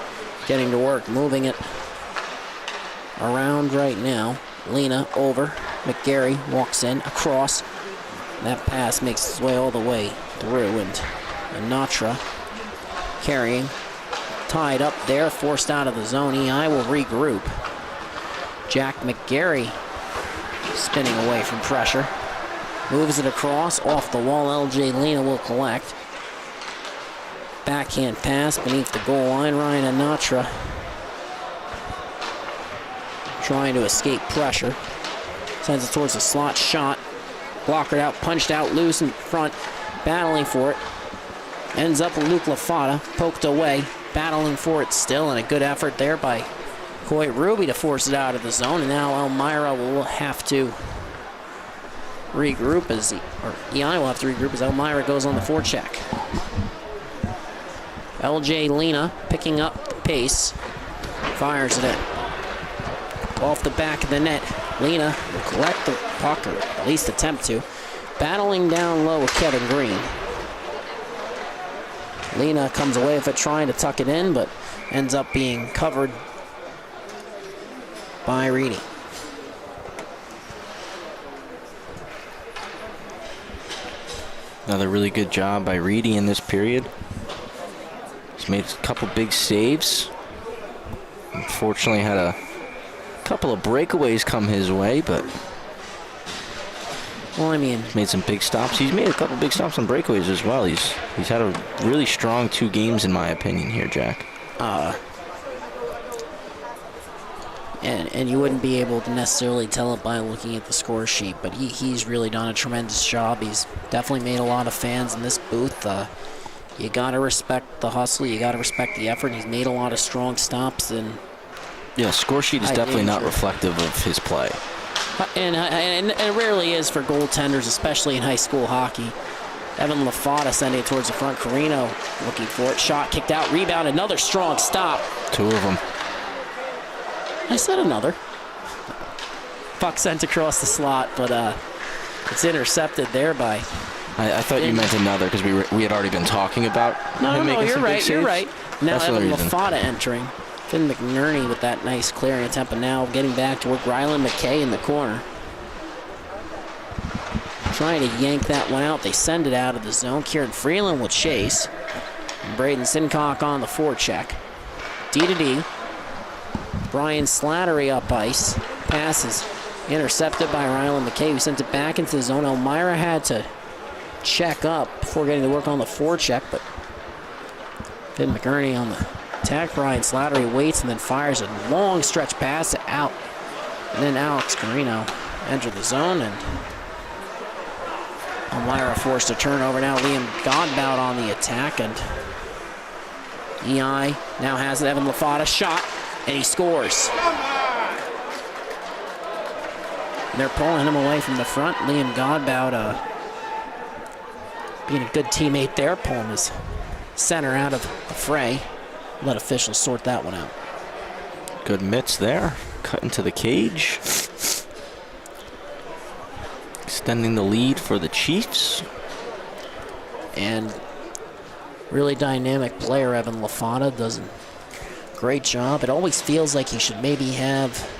getting to work, moving it around right now. Lena over. McGarry walks in, across. That pass makes its way all the way through, and Anatra carrying. Tied up there, forced out of the zone. EI will regroup. Jack McGarry spinning away from pressure. Moves it across, off the wall. LJ Lena will collect. Backhand pass beneath the goal line. Ryan Anatra trying to escape pressure. Sends it towards the slot. Shot. Blockered out, punched out, loose in front. Battling for it. Ends up with Luke LaFata. Poked away. Battling for it still, and a good effort there by Coit Ruby to force it out of the zone. And now Elmira will have to regroup as EI will have to regroup as Elmira goes on the forecheck. LJ Lena picking up the pace. Fires it in. Off the back of the net. Lena will collect the puck, or at least attempt to. Battling down low with Kevin Green. Lena comes away with it, trying to tuck it in, but ends up being covered by Reedy. Another really good job by Reedy in this period. He's made a couple big saves. Unfortunately, had a couple of breakaways come his way, but well, I mean, made some big stops. He's made a couple big stops on breakaways as well. He's had a really strong 2 games, in my opinion, here, Jack. And you wouldn't be able to necessarily tell it by looking at the score sheet, but he's really done a tremendous job. He's definitely made a lot of fans in this booth. You got to respect the hustle. You got to respect the effort. He's made a lot of strong stops. And yeah, score sheet is definitely not reflective of his play. And it rarely is for goaltenders, especially in high school hockey. Evan LaFata sending it towards the front. Carino looking for it. Shot kicked out. Rebound. Another strong stop. 2 of them. I said another. Puck sent across the slot, but it's intercepted there by... I thought you meant another because we had already been talking about him making you're some right. big saves. You're right. Now That's Evan LaFata entering. Finn McNerney with that nice clearing attempt, and now getting back to work. Rylan McKay in the corner. Trying to yank that one out. They send it out of the zone. Kieran Freeland will chase. And Braden Sincock on the forecheck. D to D. Brian Slattery up ice. Passes intercepted by Rylan McKay, who sent it back into the zone. Elmira had to check up before getting to work on the forecheck, but Finn McNerney on the attack. Brian Slattery waits and then fires a long stretch pass out. And then Alex Carino entered the zone, and Elmira forced a turnover. Now Liam Godbout on the attack, and EI now has it. Evan Lafada shot, and he scores. They're pulling him away from the front. Liam Godbout being a good teammate there, pulling his center out of the fray. Let officials sort that one out. Good mitts there. Cut into the cage. Extending the lead for the Chiefs. And really dynamic player, Evan Lafada, does a great job. It always feels like he should maybe have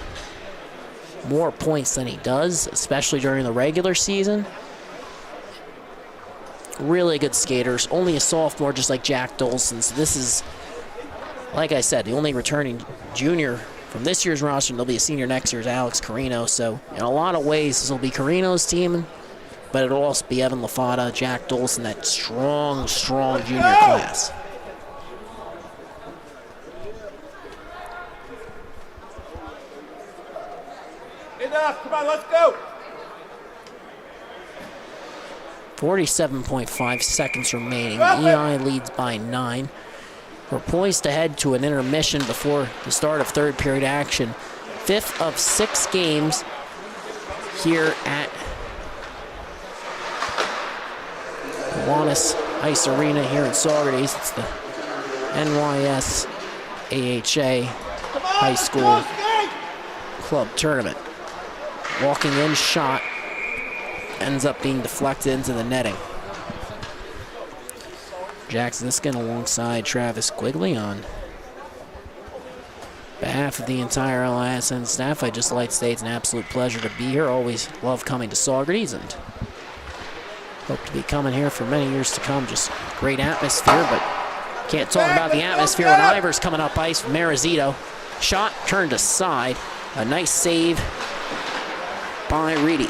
more points than he does, especially during the regular season. Really good skaters. Only a sophomore, just like Jack Dolson. So this is, like I said, the only returning junior from this year's roster, and there'll be a senior next year, is Alex Carino. So in a lot of ways, this will be Carino's team, but it'll also be Evan Lafada, Jack Dolson, that strong junior class. Enough, come on, let's go. 47.5 seconds remaining. EI leads by 9. We're poised to head to an intermission before the start of third period action. 5th of 6 games here at Kiwanis Ice Arena here in Saugerties. It's the NYSAHA High School Club Tournament. Walking in shot ends up being deflected into the netting. Jackson Iskin alongside Travis Quigley on behalf of the entire LISN staff. I'd just like to say it's an absolute pleasure to be here. Always love coming to Saugerties and hope to be coming here for many years to come. Just great atmosphere, but can't talk about the atmosphere when Ivers coming up ice from Marizito. Shot turned aside. A nice save by Reedy.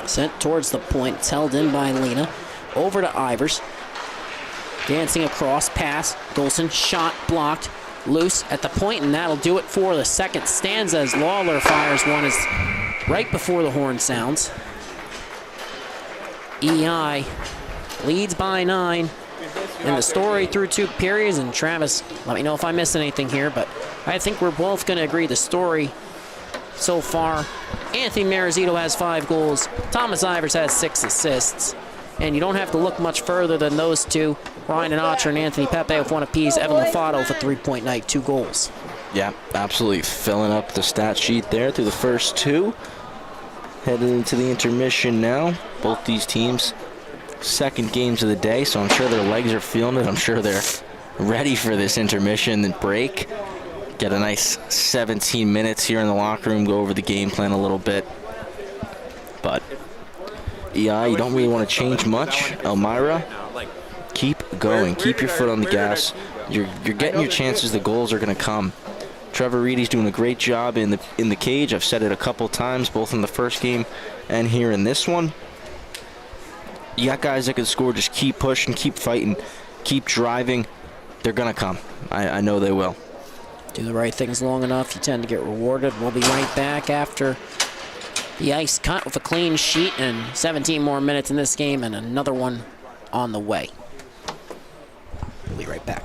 Sent towards the point. It's held in by Lena. Over to Ivers. Dancing across, pass. Golson, shot, blocked. Loose at the point, and that'll do it for the second stanza as Lawler fires one is right before the horn sounds. EI leads by 9 in the story through 2 periods, and Travis, let me know if I missed anything here, but I think we're both going to agree the story so far. Anthony Marizito has 5 goals. Thomas Ivers has 6 assists. And you don't have to look much further than those two. Ryan Otter and Anthony Pepe with 1 apiece. Evan Lafado with a 3-point night, 2 goals. Yeah, absolutely filling up the stat sheet there through the first 2. Headed into the intermission now. Both these teams, second games of the day, so I'm sure their legs are feeling it. I'm sure they're ready for this intermission and break. Get a nice 17 minutes here in the locker room, go over the game plan a little bit. But EI, you don't really want to change much. Elmira, keep going. Keep your foot on the gas. You're getting your chances. The goals are going to come. Trevor Reedy's doing a great job in the cage. I've said it a couple times, both in the first game and here in this one. You got guys that can score. Just keep pushing, keep fighting, keep driving. They're going to come. I know they will. Do the right things long enough, you tend to get rewarded. We'll be right back after the ice cut with a clean sheet and 17 more minutes in this game and another one on the way. We'll be right back.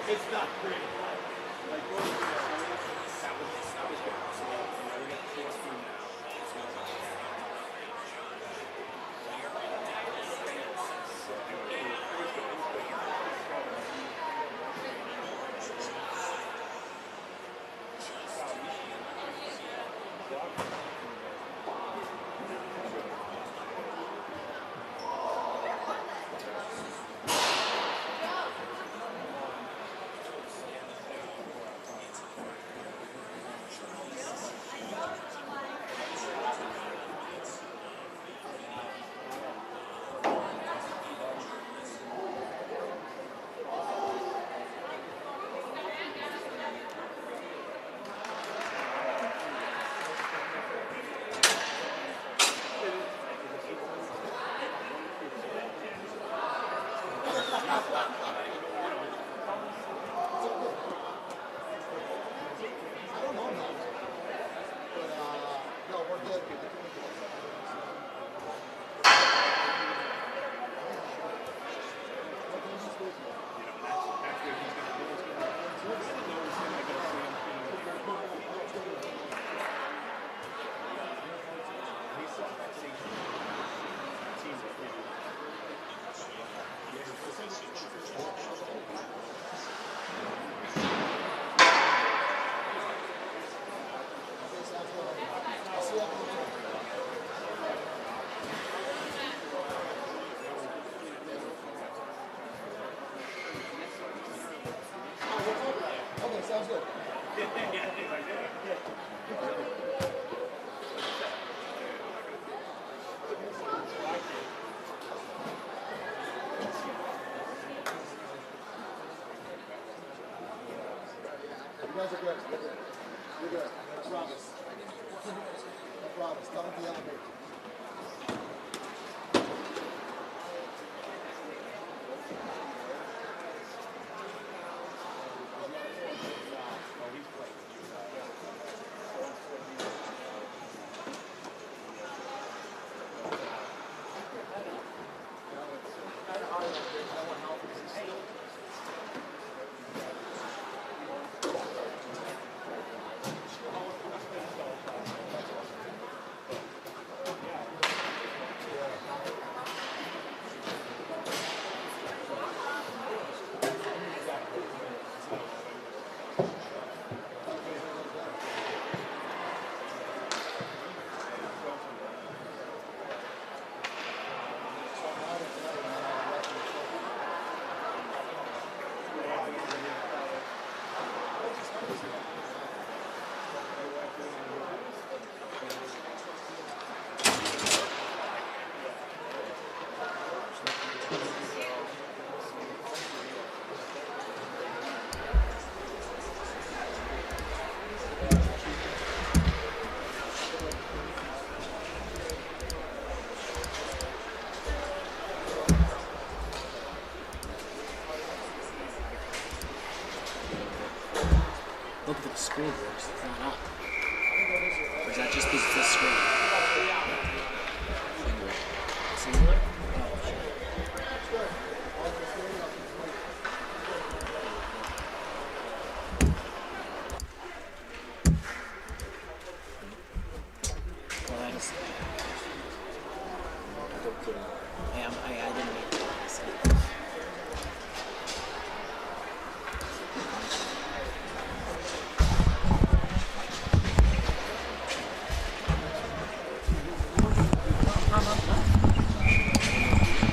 You guys are good. You're good. You're good. I promise. I promise. Come with the elevator. Look at the screen works. It's not up. Or is that just because it's this screen? Singular? Oh, shit. Well, that is... Yeah, I didn't mean to say that.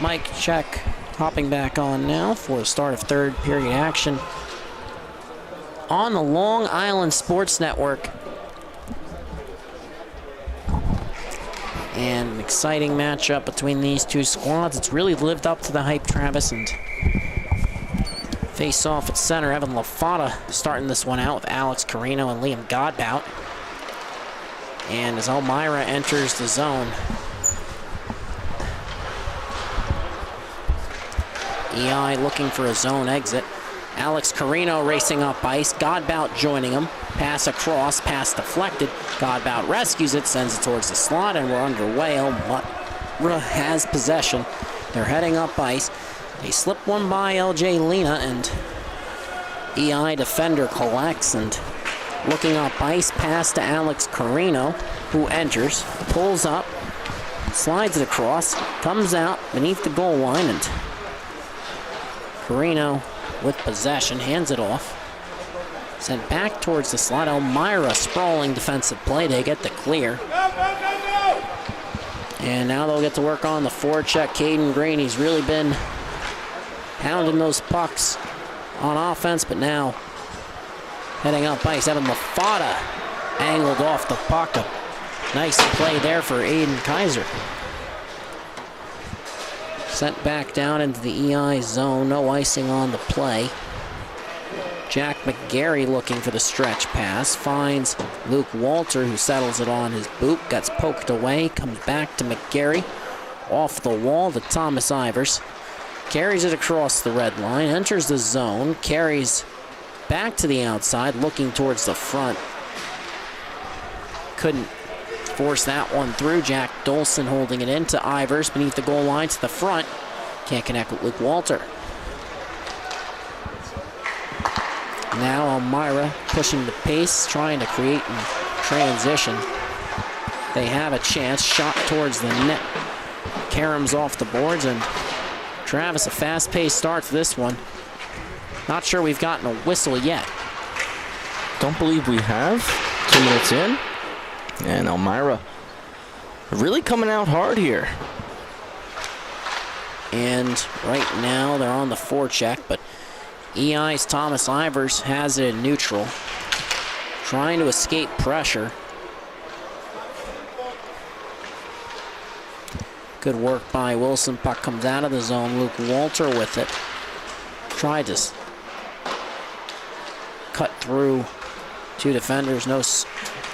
Mic check, hopping back on now for the start of third period action on the Long Island Sports Network. And an exciting matchup between these two squads. It's really lived up to the hype, Travis, and face off at center. Evan LaFata starting this one out with Alex Carino and Liam Godbout. And as Elmira enters the zone, EI looking for a zone exit. Alex Carino racing up ice. Godbout joining him. Pass across, pass deflected. Godbout rescues it, sends it towards the slot, and we're underway. Elmira has possession. They're heading up ice. They slip one by LJ Lena, and EI defender collects and looking up ice, pass to Alex Carino, who enters, pulls up, slides it across, comes out beneath the goal line, and Carino with possession, hands it off. Sent back towards the slot. Elmira sprawling defensive play. They get the clear. And now they'll get to work on the forecheck. Caden Green, he's really been hounding those pucks on offense, but now heading up ice. Evan LaFada angled off the puck. A nice play there for Aiden Kaiser. Sent back down into the EI zone. No icing on the play. Jack McGarry looking for the stretch pass. Finds Luke Walter, who settles it on his boot. Gets poked away. Comes back to McGarry. Off the wall to Thomas Ivers. Carries it across the red line. Enters the zone. Carries back to the outside. Looking towards the front. Couldn't force that one through. Jack Dolson holding it into Ivers beneath the goal line to the front. Can't connect with Luke Walter. Now Elmira pushing the pace, trying to create in transition. They have a chance. Shot towards the net. Karam's off the boards, and Travis, a fast-paced start to this one. Not sure we've gotten a whistle yet. Don't believe we have. 2 minutes in. And Elmira really coming out hard here. And right now they're on the forecheck, but EI's Thomas Ivers has it in neutral. Trying to escape pressure. Good work by Wilson. Puck comes out of the zone. Luke Walter with it. Tried to cut through 2 defenders. No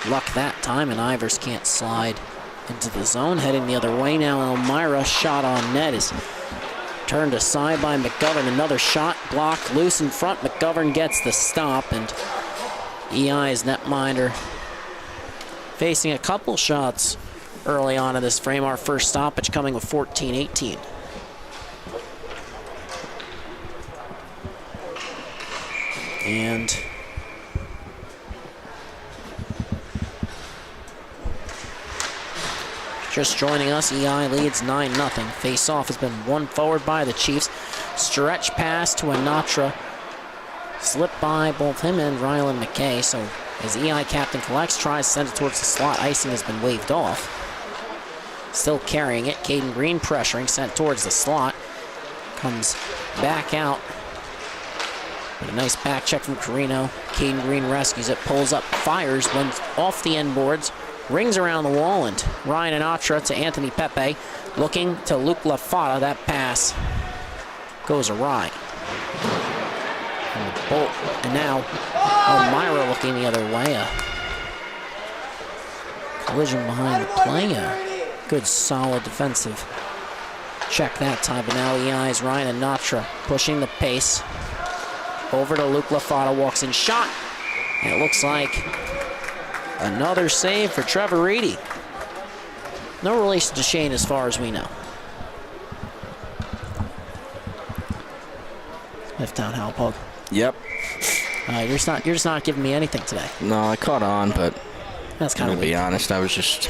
luck that time, and Ivers can't slide into the zone. Heading the other way now. Elmira shot on net is turned aside by McGovern. Another shot blocked loose in front. McGovern gets the stop, and EI's netminder facing a couple shots early on in this frame. Our first stoppage coming with 14-18. And just joining us, EI leads 9-0. Face-off has been won forward by the Chiefs. Stretch pass to Anatra. Slipped by both him and Rylan McKay. So as EI captain collects, tries to send it towards the slot. Icing has been waved off. Still carrying it. Caden Green pressuring, sent towards the slot. Comes back out. But a nice back check from Carino. Caden Green rescues it, pulls up, fires, runs off the end boards. Rings around the wall, and Ryan Anatra to Anthony Pepe. Looking to Luke LaFada. That pass goes awry. And now Elmira looking the other way. A collision behind the play. A good solid defensive check that time. But now EI's Ryan Anatra pushing the pace. Over to Luke LaFada. Walks in, shot. And it looks like another save for Trevor Reedy. No relation to Shane as far as we know. Left down Halpog. Yep. You're just not giving me anything today. No, I caught on, but that's kind of to be honest, I wasn't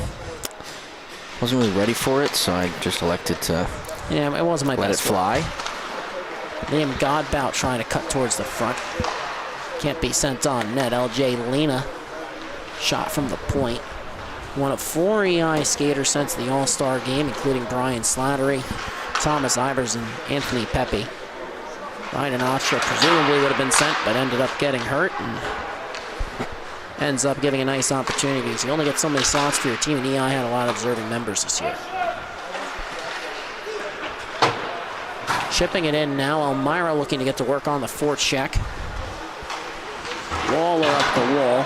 really ready for it, so I just elected to it wasn't my let best it fly. Liam Godbout trying to cut towards the front. Can't be sent on net. LJ Lena shot from the point. One of 4 EI skaters sent to the All-Star game, including Brian Slattery, Thomas Ivers, and Anthony Pepe. Ryan Anatra presumably would have been sent, but ended up getting hurt and ends up giving a nice opportunity because you only get so many slots for your team, and EI had a lot of observing members this year. Chipping it in now. Elmira looking to get to work on the forecheck. Waller up the wall.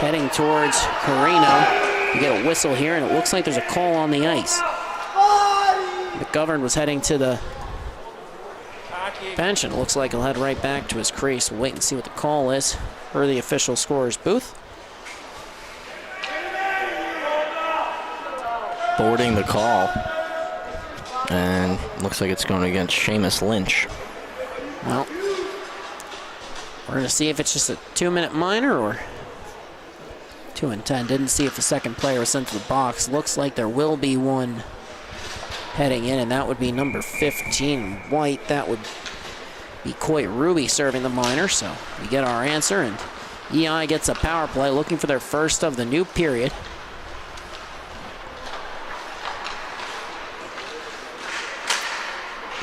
Heading towards Carino. You get a whistle here, and it looks like there's a call on the ice. McGovern was heading to the bench, and it looks like he'll head right back to his crease. We'll wait and see what the call is for the official scorer's booth. Boarding the call. And looks like it's going against Seamus Lynch. Well, We're going to see if it's just a 2-minute minor or 2 and 10. Didn't see if the second player was sent to the box. Looks like there will be one heading in, and that would be number 15, White. That would be Coit Ruby serving the minor, so we get our answer, and EI gets a power play looking for their first of the new period.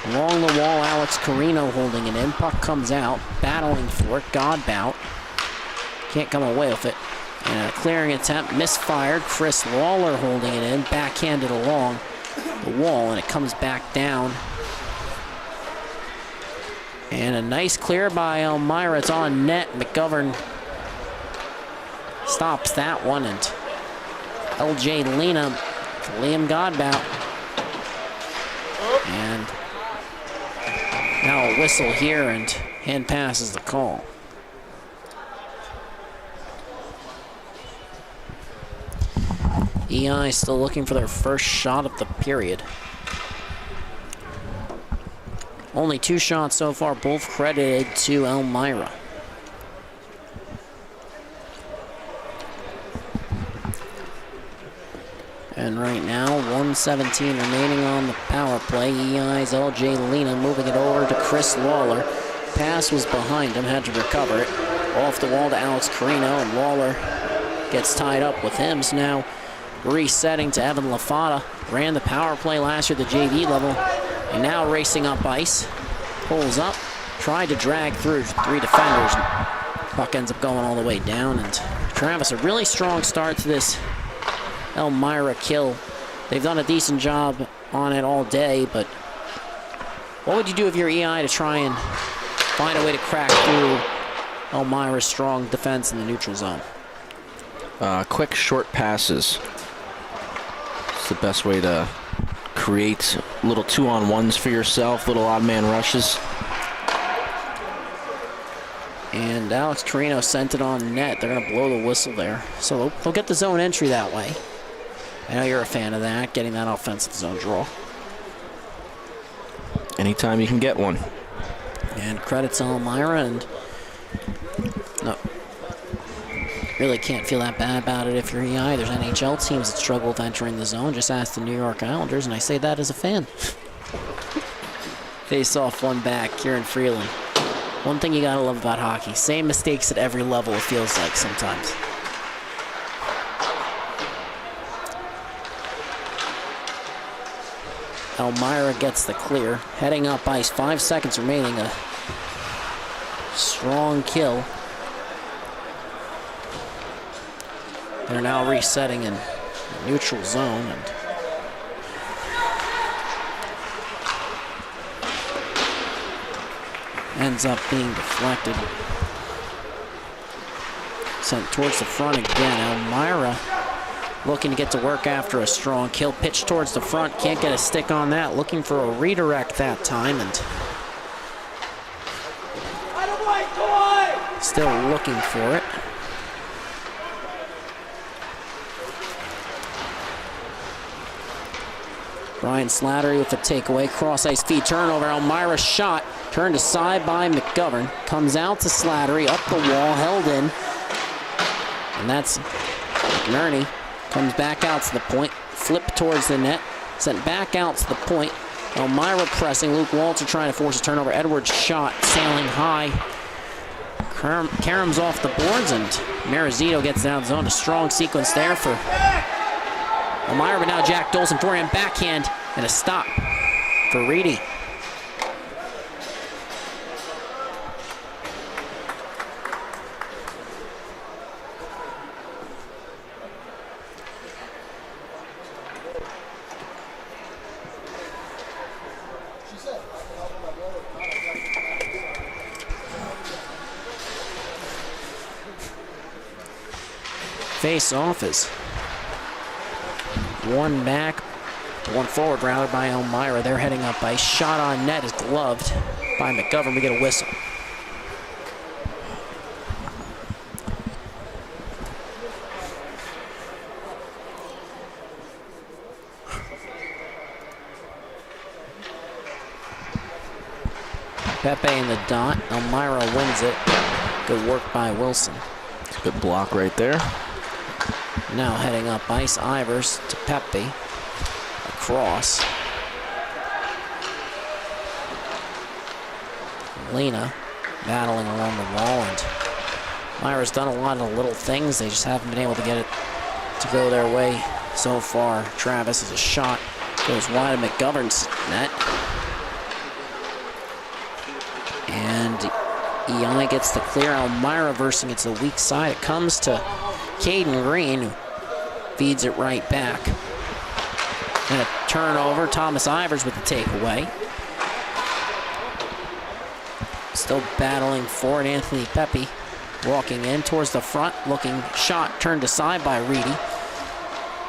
Along the wall, Alex Carino holding it in. Puck comes out, battling for it. Godbout can't come away with it. And a clearing attempt, misfired. Chris Lawler holding it in, backhanded along the wall, and it comes back down. And a nice clear by Elmira. It's on net. McGovern stops that one, and LJ Lena, Liam Godbout. And now a whistle here, and hand pass is the call. EI still looking for their first shot of the period. Only 2 shots so far, both credited to Elmira. And right now, 1:17 remaining on the power play. EI's LJ Lena moving it over to Chris Lawler. Pass was behind him, had to recover it. Off the wall to Alex Carino, and Lawler gets tied up with him. So now resetting to Evan LaFata. Ran the power play last year at the JV level, and now racing up ice. Pulls up, tried to drag through 3 defenders. Puck ends up going all the way down, and Travis, a really strong start to this Elmira kill. They've done a decent job on it all day, but what would you do if you're EI to try and find a way to crack through Elmira's strong defense in the neutral zone? Quick, short passes. It's the best way to create little 2-on-1s for yourself, little odd man rushes. And Alex Carino sent it on net. They're going to blow the whistle there. So they'll get the zone entry that way. I know you're a fan of that, getting that offensive zone draw. Anytime you can get one. And credits Elmira, and no, really can't feel that bad about it if you're EI. There's NHL teams that struggle with entering the zone. Just ask the New York Islanders, and I say that as a fan. Face off one back, Kieran Freeland. One thing you gotta love about hockey, same mistakes at every level, it feels like sometimes. Elmira gets the clear, heading up ice, 5 seconds remaining, a strong kill. They're now resetting in the neutral zone, and ends up being deflected. Sent towards the front again. Elmira looking to get to work after a strong kill. Pitch towards the front, can't get a stick on that. Looking for a redirect that time, and still looking for it. Brian Slattery with the takeaway. Cross ice feed turnover. Elmira shot. Turned aside by McGovern. Comes out to Slattery. Up the wall. Held in. And that's McNerney. Comes back out to the point. Flip towards the net. Sent back out to the point. Elmira pressing. Luke Walter trying to force a turnover. Edwards shot. Sailing high. Karam's off the boards, and Marizito gets down the zone. A strong sequence there for Elmira, but now Jack Dolson forehand backhand and a stop for Reedy. Face off is one forward rather by Elmira. They're heading up ice. Shot on net is gloved by McGovern. We get a whistle. Pepe in the dot. Elmira wins it. Good work by Wilson. Good block right there. Now heading up ice, Ivers to Pepe. Across. Lena battling along the wall, and Myra's done a lot of little things. They just haven't been able to get it to go their way so far. Travis is a shot. Goes wide of McGovern's net. And EI gets the clear. Elmira versing it's a weak side. It comes to Caden Green, who feeds it right back. And a turnover. Thomas Ivers with the takeaway. Still battling for it. Anthony Pepe walking in towards the front. Looking shot turned aside by Reedy.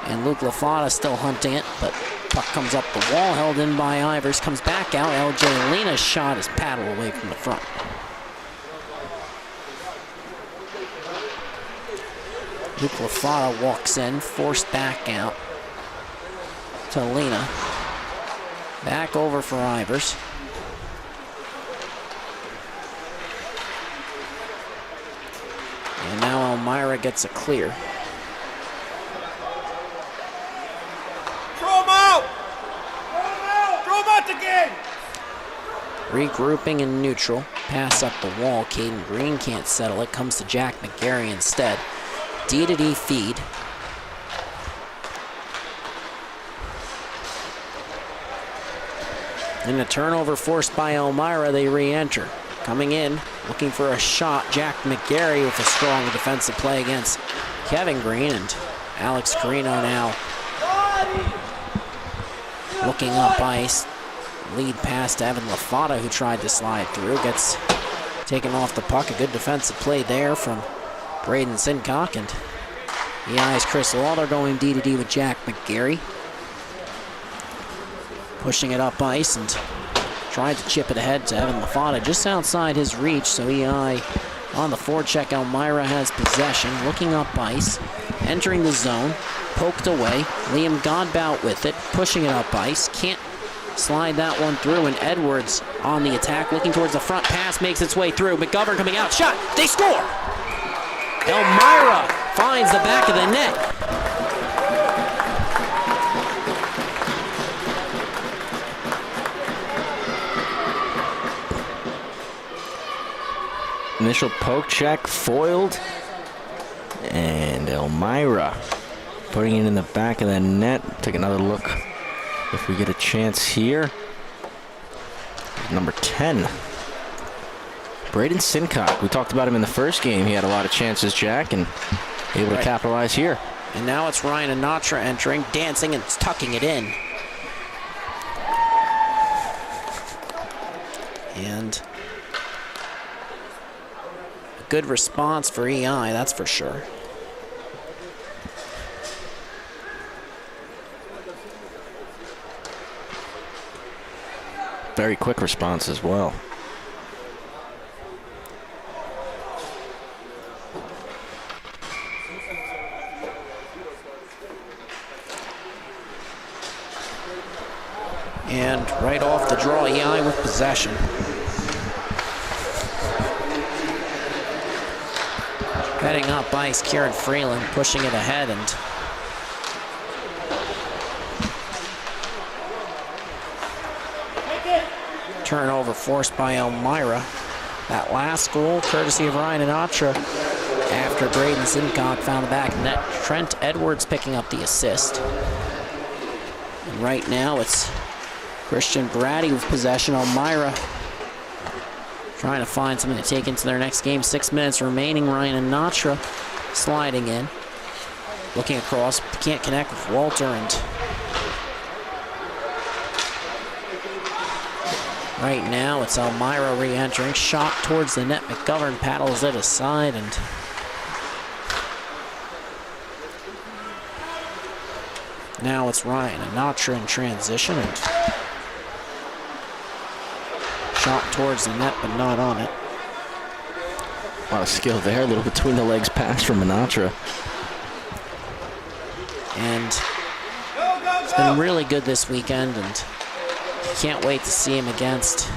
And Luke LaFada still hunting it, but puck comes up the wall, held in by Ivers, comes back out. LJ Lena's shot is paddled away from the front. Luke LaFada walks in, forced back out to Lena. Back over for Ivers. And now Elmira gets a clear. Throw him out! Throw him out again! Regrouping in neutral. Pass up the wall. Caden Green can't settle it. Comes to Jack McGarry instead. D-to-D feed. And a turnover forced by Elmira. They re-enter. Coming in, looking for a shot. Jack McGarry with a strong defensive play against Kevin Green, and Alex Carino now looking up ice. Lead pass to Evan LaFada, who tried to slide through. Gets taken off the puck. A good defensive play there from Braden Sincock, and EI's Chris Lawler going D-to-D with Jack McGarry. Pushing it up ice and tried to chip it ahead to Evan LaFada, just outside his reach, so EI on the forecheck. Elmira has possession, looking up ice, entering the zone, poked away. Liam Godbout with it, pushing it up ice, can't slide that one through, and Edwards on the attack, looking towards the front. Pass makes its way through. McGovern coming out, shot, they score! Elmira finds the back of the net. Initial poke check foiled, and Elmira putting it in the back of the net. Take another look if we get a chance here. Number 10, Braden Sincock. We talked about him in the first game. He had a lot of chances, Jack, and able to capitalize here. And now it's Ryan Anatra entering, dancing and tucking it in. And good response for EI, that's for sure. Very quick response as well. And right off the draw, EI with possession. Heading up ice, Kieran Freeland pushing it ahead, and turnover forced by Elmira. That last goal, courtesy of Ryan Anatra, after Braden Sincock found the back net. Trent Edwards picking up the assist. And right now it's Christian Brady with possession. Elmira trying to find something to take into their next game. 6 minutes remaining. Ryan Anatra sliding in. Looking across, can't connect with Walter, and right now it's Elmira re-entering. Shot towards the net. McGovern paddles it aside, and now it's Ryan Anatra in transition, and shot towards the net, but not on it. A lot of skill there. A little between the legs pass from Anatra. And it's been really good this weekend, and can't wait to see him against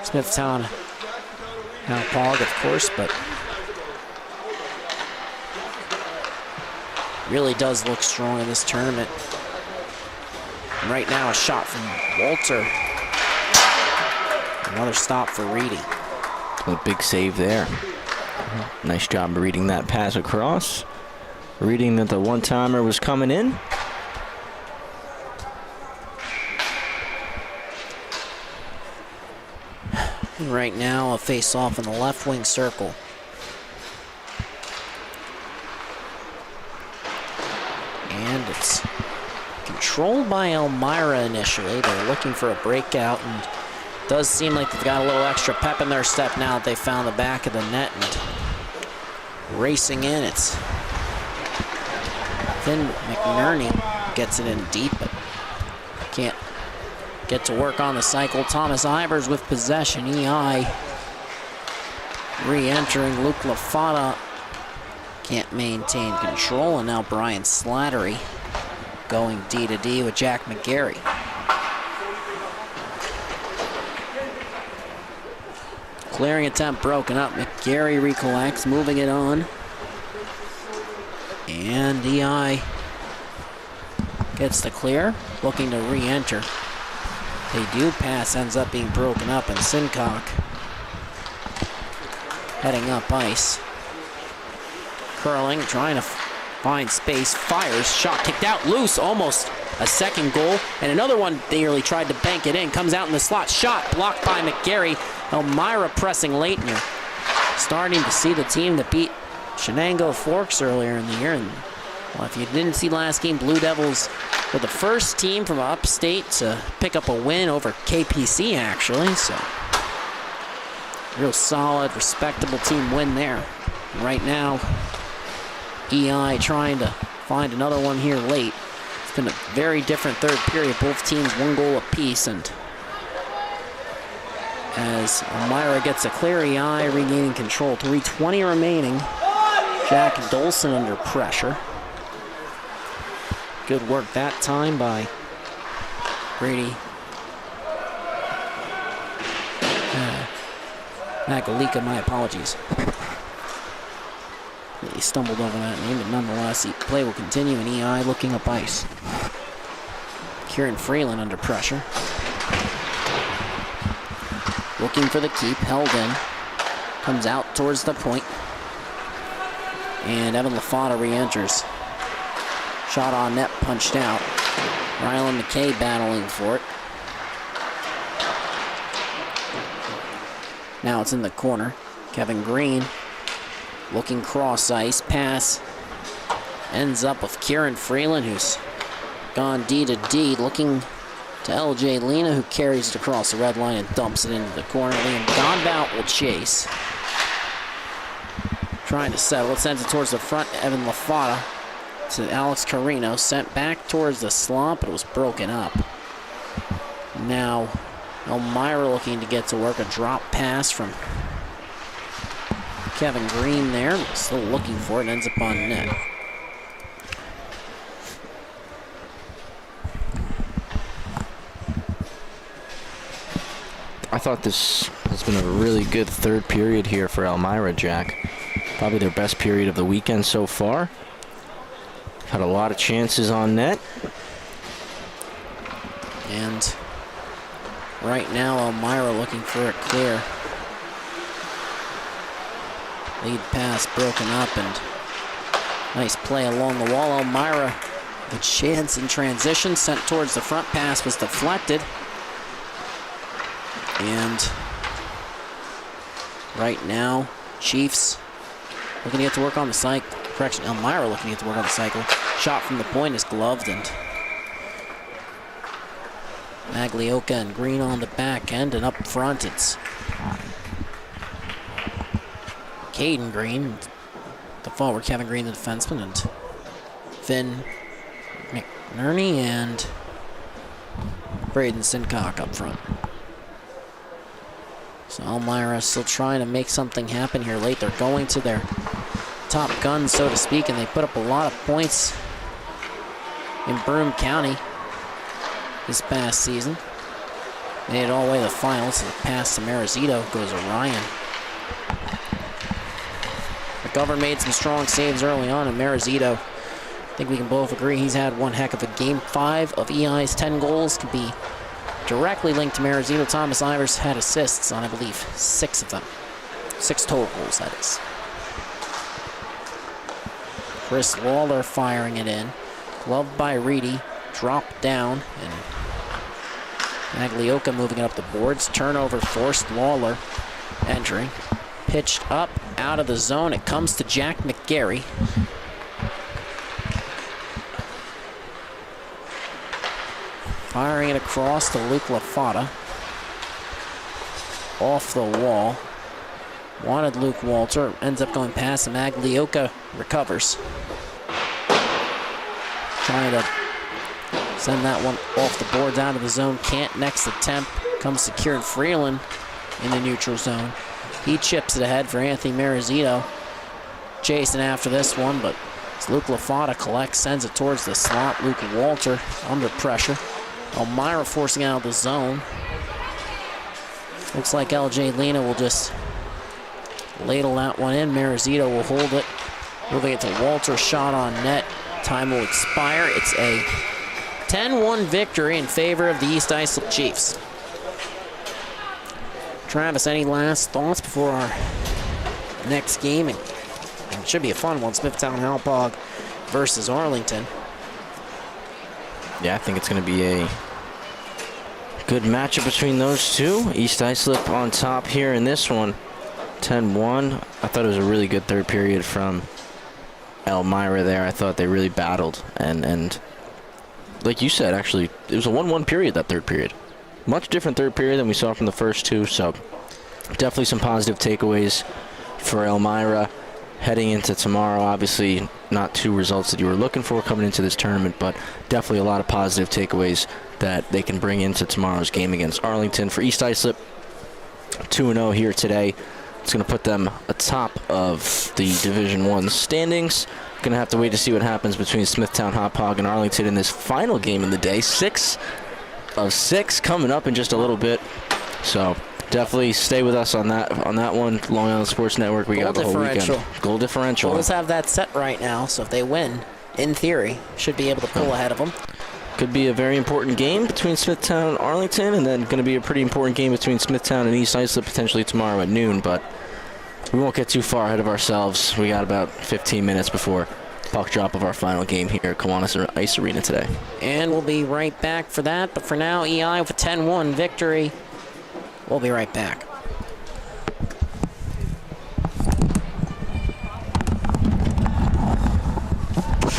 Smithtown Now Pog, of course, but really does look strong in this tournament. And right now, a shot from Walter. Another stop for Reedy. A big save there. Nice job reading that pass across. Reading that the one-timer was coming in. And right now, a face-off in the left wing circle. And it's controlled by Elmira initially. They're looking for a breakout, and it does seem like they've got a little extra pep in their step now that they found the back of the net. And racing in, it's Finn McNerney gets it in deep, but can't get to work on the cycle. Thomas Ivers with possession. EI re-entering. Luke LaFata can't maintain control, and now Brian Slattery going D to D with Jack McGarry. Clearing attempt broken up. McGarry recollects, moving it on. And EI gets the clear, looking to re-enter. They do pass, ends up being broken up, and Sincock heading up ice. Curling, trying to find space, fires, shot kicked out, loose, almost a second goal, and another one nearly tried to bank it in, comes out in the slot, shot blocked by McGarry. Elmira pressing late, and you're starting to see the team that beat Shenango Forks earlier in the year. And well, if you didn't see last game, Blue Devils were the first team from upstate to pick up a win over KPC, actually. So, real solid, respectable team win there. And right now, EI trying to find another one here late. It's been a very different third period. Both teams one goal apiece, and as Elmira gets a clear, EI regaining control. 3:20 remaining. Jack Dolson under pressure. Good work that time by Brady Magalika, my apologies. He stumbled over that name, but nonetheless, the play will continue, and EI looking up ice. Kieran Freeland under pressure. Looking for the keep, held in. Comes out towards the point. And Evan LaFata re-enters. Shot on net, punched out. Rylan McKay battling for it. Now it's in the corner. Kevin Green looking cross ice. Pass ends up with Kieran Freeland, who's gone D to D, looking to LJ Lena, who carries it across the red line and dumps it into the corner. Liam Gonbout will chase. Trying to settle it, sends it towards the front. Evan LaFata to Alex Carino, sent back towards the slump, but it was broken up. Now Elmira looking to get to work. A drop pass from Kevin Green there, still looking for it, ends up on net. I thought this has been a really good third period here for Elmira, Jack. Probably their best period of the weekend so far. Had a lot of chances on net. And right now, Elmira looking for it clear. Lead pass broken up, and nice play along the wall. Elmira, the chance in transition, sent towards the front. Pass was deflected. And right now, Chiefs looking to get to work on the cycle. Correction, Elmira looking to get to work on the cycle. Shot from the point is gloved, and Maglioka and Green on the back end, and up front it's Caden Green, the forward, Kevin Green, the defenseman, and Finn McNerney and Braden Sincock up front. So Elmira still trying to make something happen here late. They're going to their top gun, so to speak, and they put up a lot of points in Broome County this past season. Made it all the way to the finals. So the pass to Marizito goes Orion. McGovern made some strong saves early on, and Marizito, I think we can both agree he's had one heck of a game. 5 of EI's 10 goals can be directly linked to Marizito. Thomas Ivers had assists on, I believe, 6 of them. 6 total goals, that is. Chris Lawler firing it in. Gloved by Reedy. Dropped down, and Maglioka moving it up the boards. Turnover forced. Lawler entering. Pitched up, out of the zone. It comes to Jack McGarry. Firing it across to Luke LaFata. Off the wall. Wanted Luke Walter. Ends up going past him. Maglioka recovers. Trying to send that one off the boards out of the zone. Can't. Next attempt comes to Kieran Freeland in the neutral zone. He chips it ahead for Anthony Marizito. Chasing after this one, but as Luke LaFata collects, sends it towards the slot. Luke Walter under pressure. Elmira forcing out of the zone. Looks like LJ Lena will just ladle that one in. Marizito will hold it. Moving it to Walter. Shot on net. Time will expire. It's a 10-1 victory in favor of the East Islip Chiefs. Travis, any last thoughts before our next game? It should be a fun one. Smithtown Hauppauge versus Arlington. Yeah, I think it's going to be a good matchup between those two. East Islip on top here in this one, 10-1. I thought it was a really good third period from Elmira there. I thought they really battled, and like you said, actually, it was a 1-1 period, that third period. Much different third period than we saw from the first two, so definitely some positive takeaways for Elmira heading into tomorrow. Obviously, not 2 results that you were looking for coming into this tournament, but definitely a lot of positive takeaways that they can bring into tomorrow's game against Arlington. For East Islip, 2-0 here today. It's going to put them atop of the Division I standings. Going to have to wait to see what happens between Smithtown Hauppauge and Arlington in this final game of the day. 6 of 6 coming up in just a little bit. So definitely stay with us on that one. Long Island Sports Network. We got the whole weekend. Goal differential. Bulls have that set right now, so if they win, in theory, should be able to pull ahead of them. Could be a very important game between Smithtown and Arlington, and then going to be a pretty important game between Smithtown and East Islip potentially tomorrow at noon, but we won't get too far ahead of ourselves. We got about 15 minutes before puck drop of our final game here at Kiwanis Ice Arena today. And we'll be right back for that, but for now, EI with a 10-1 victory. We'll be right back.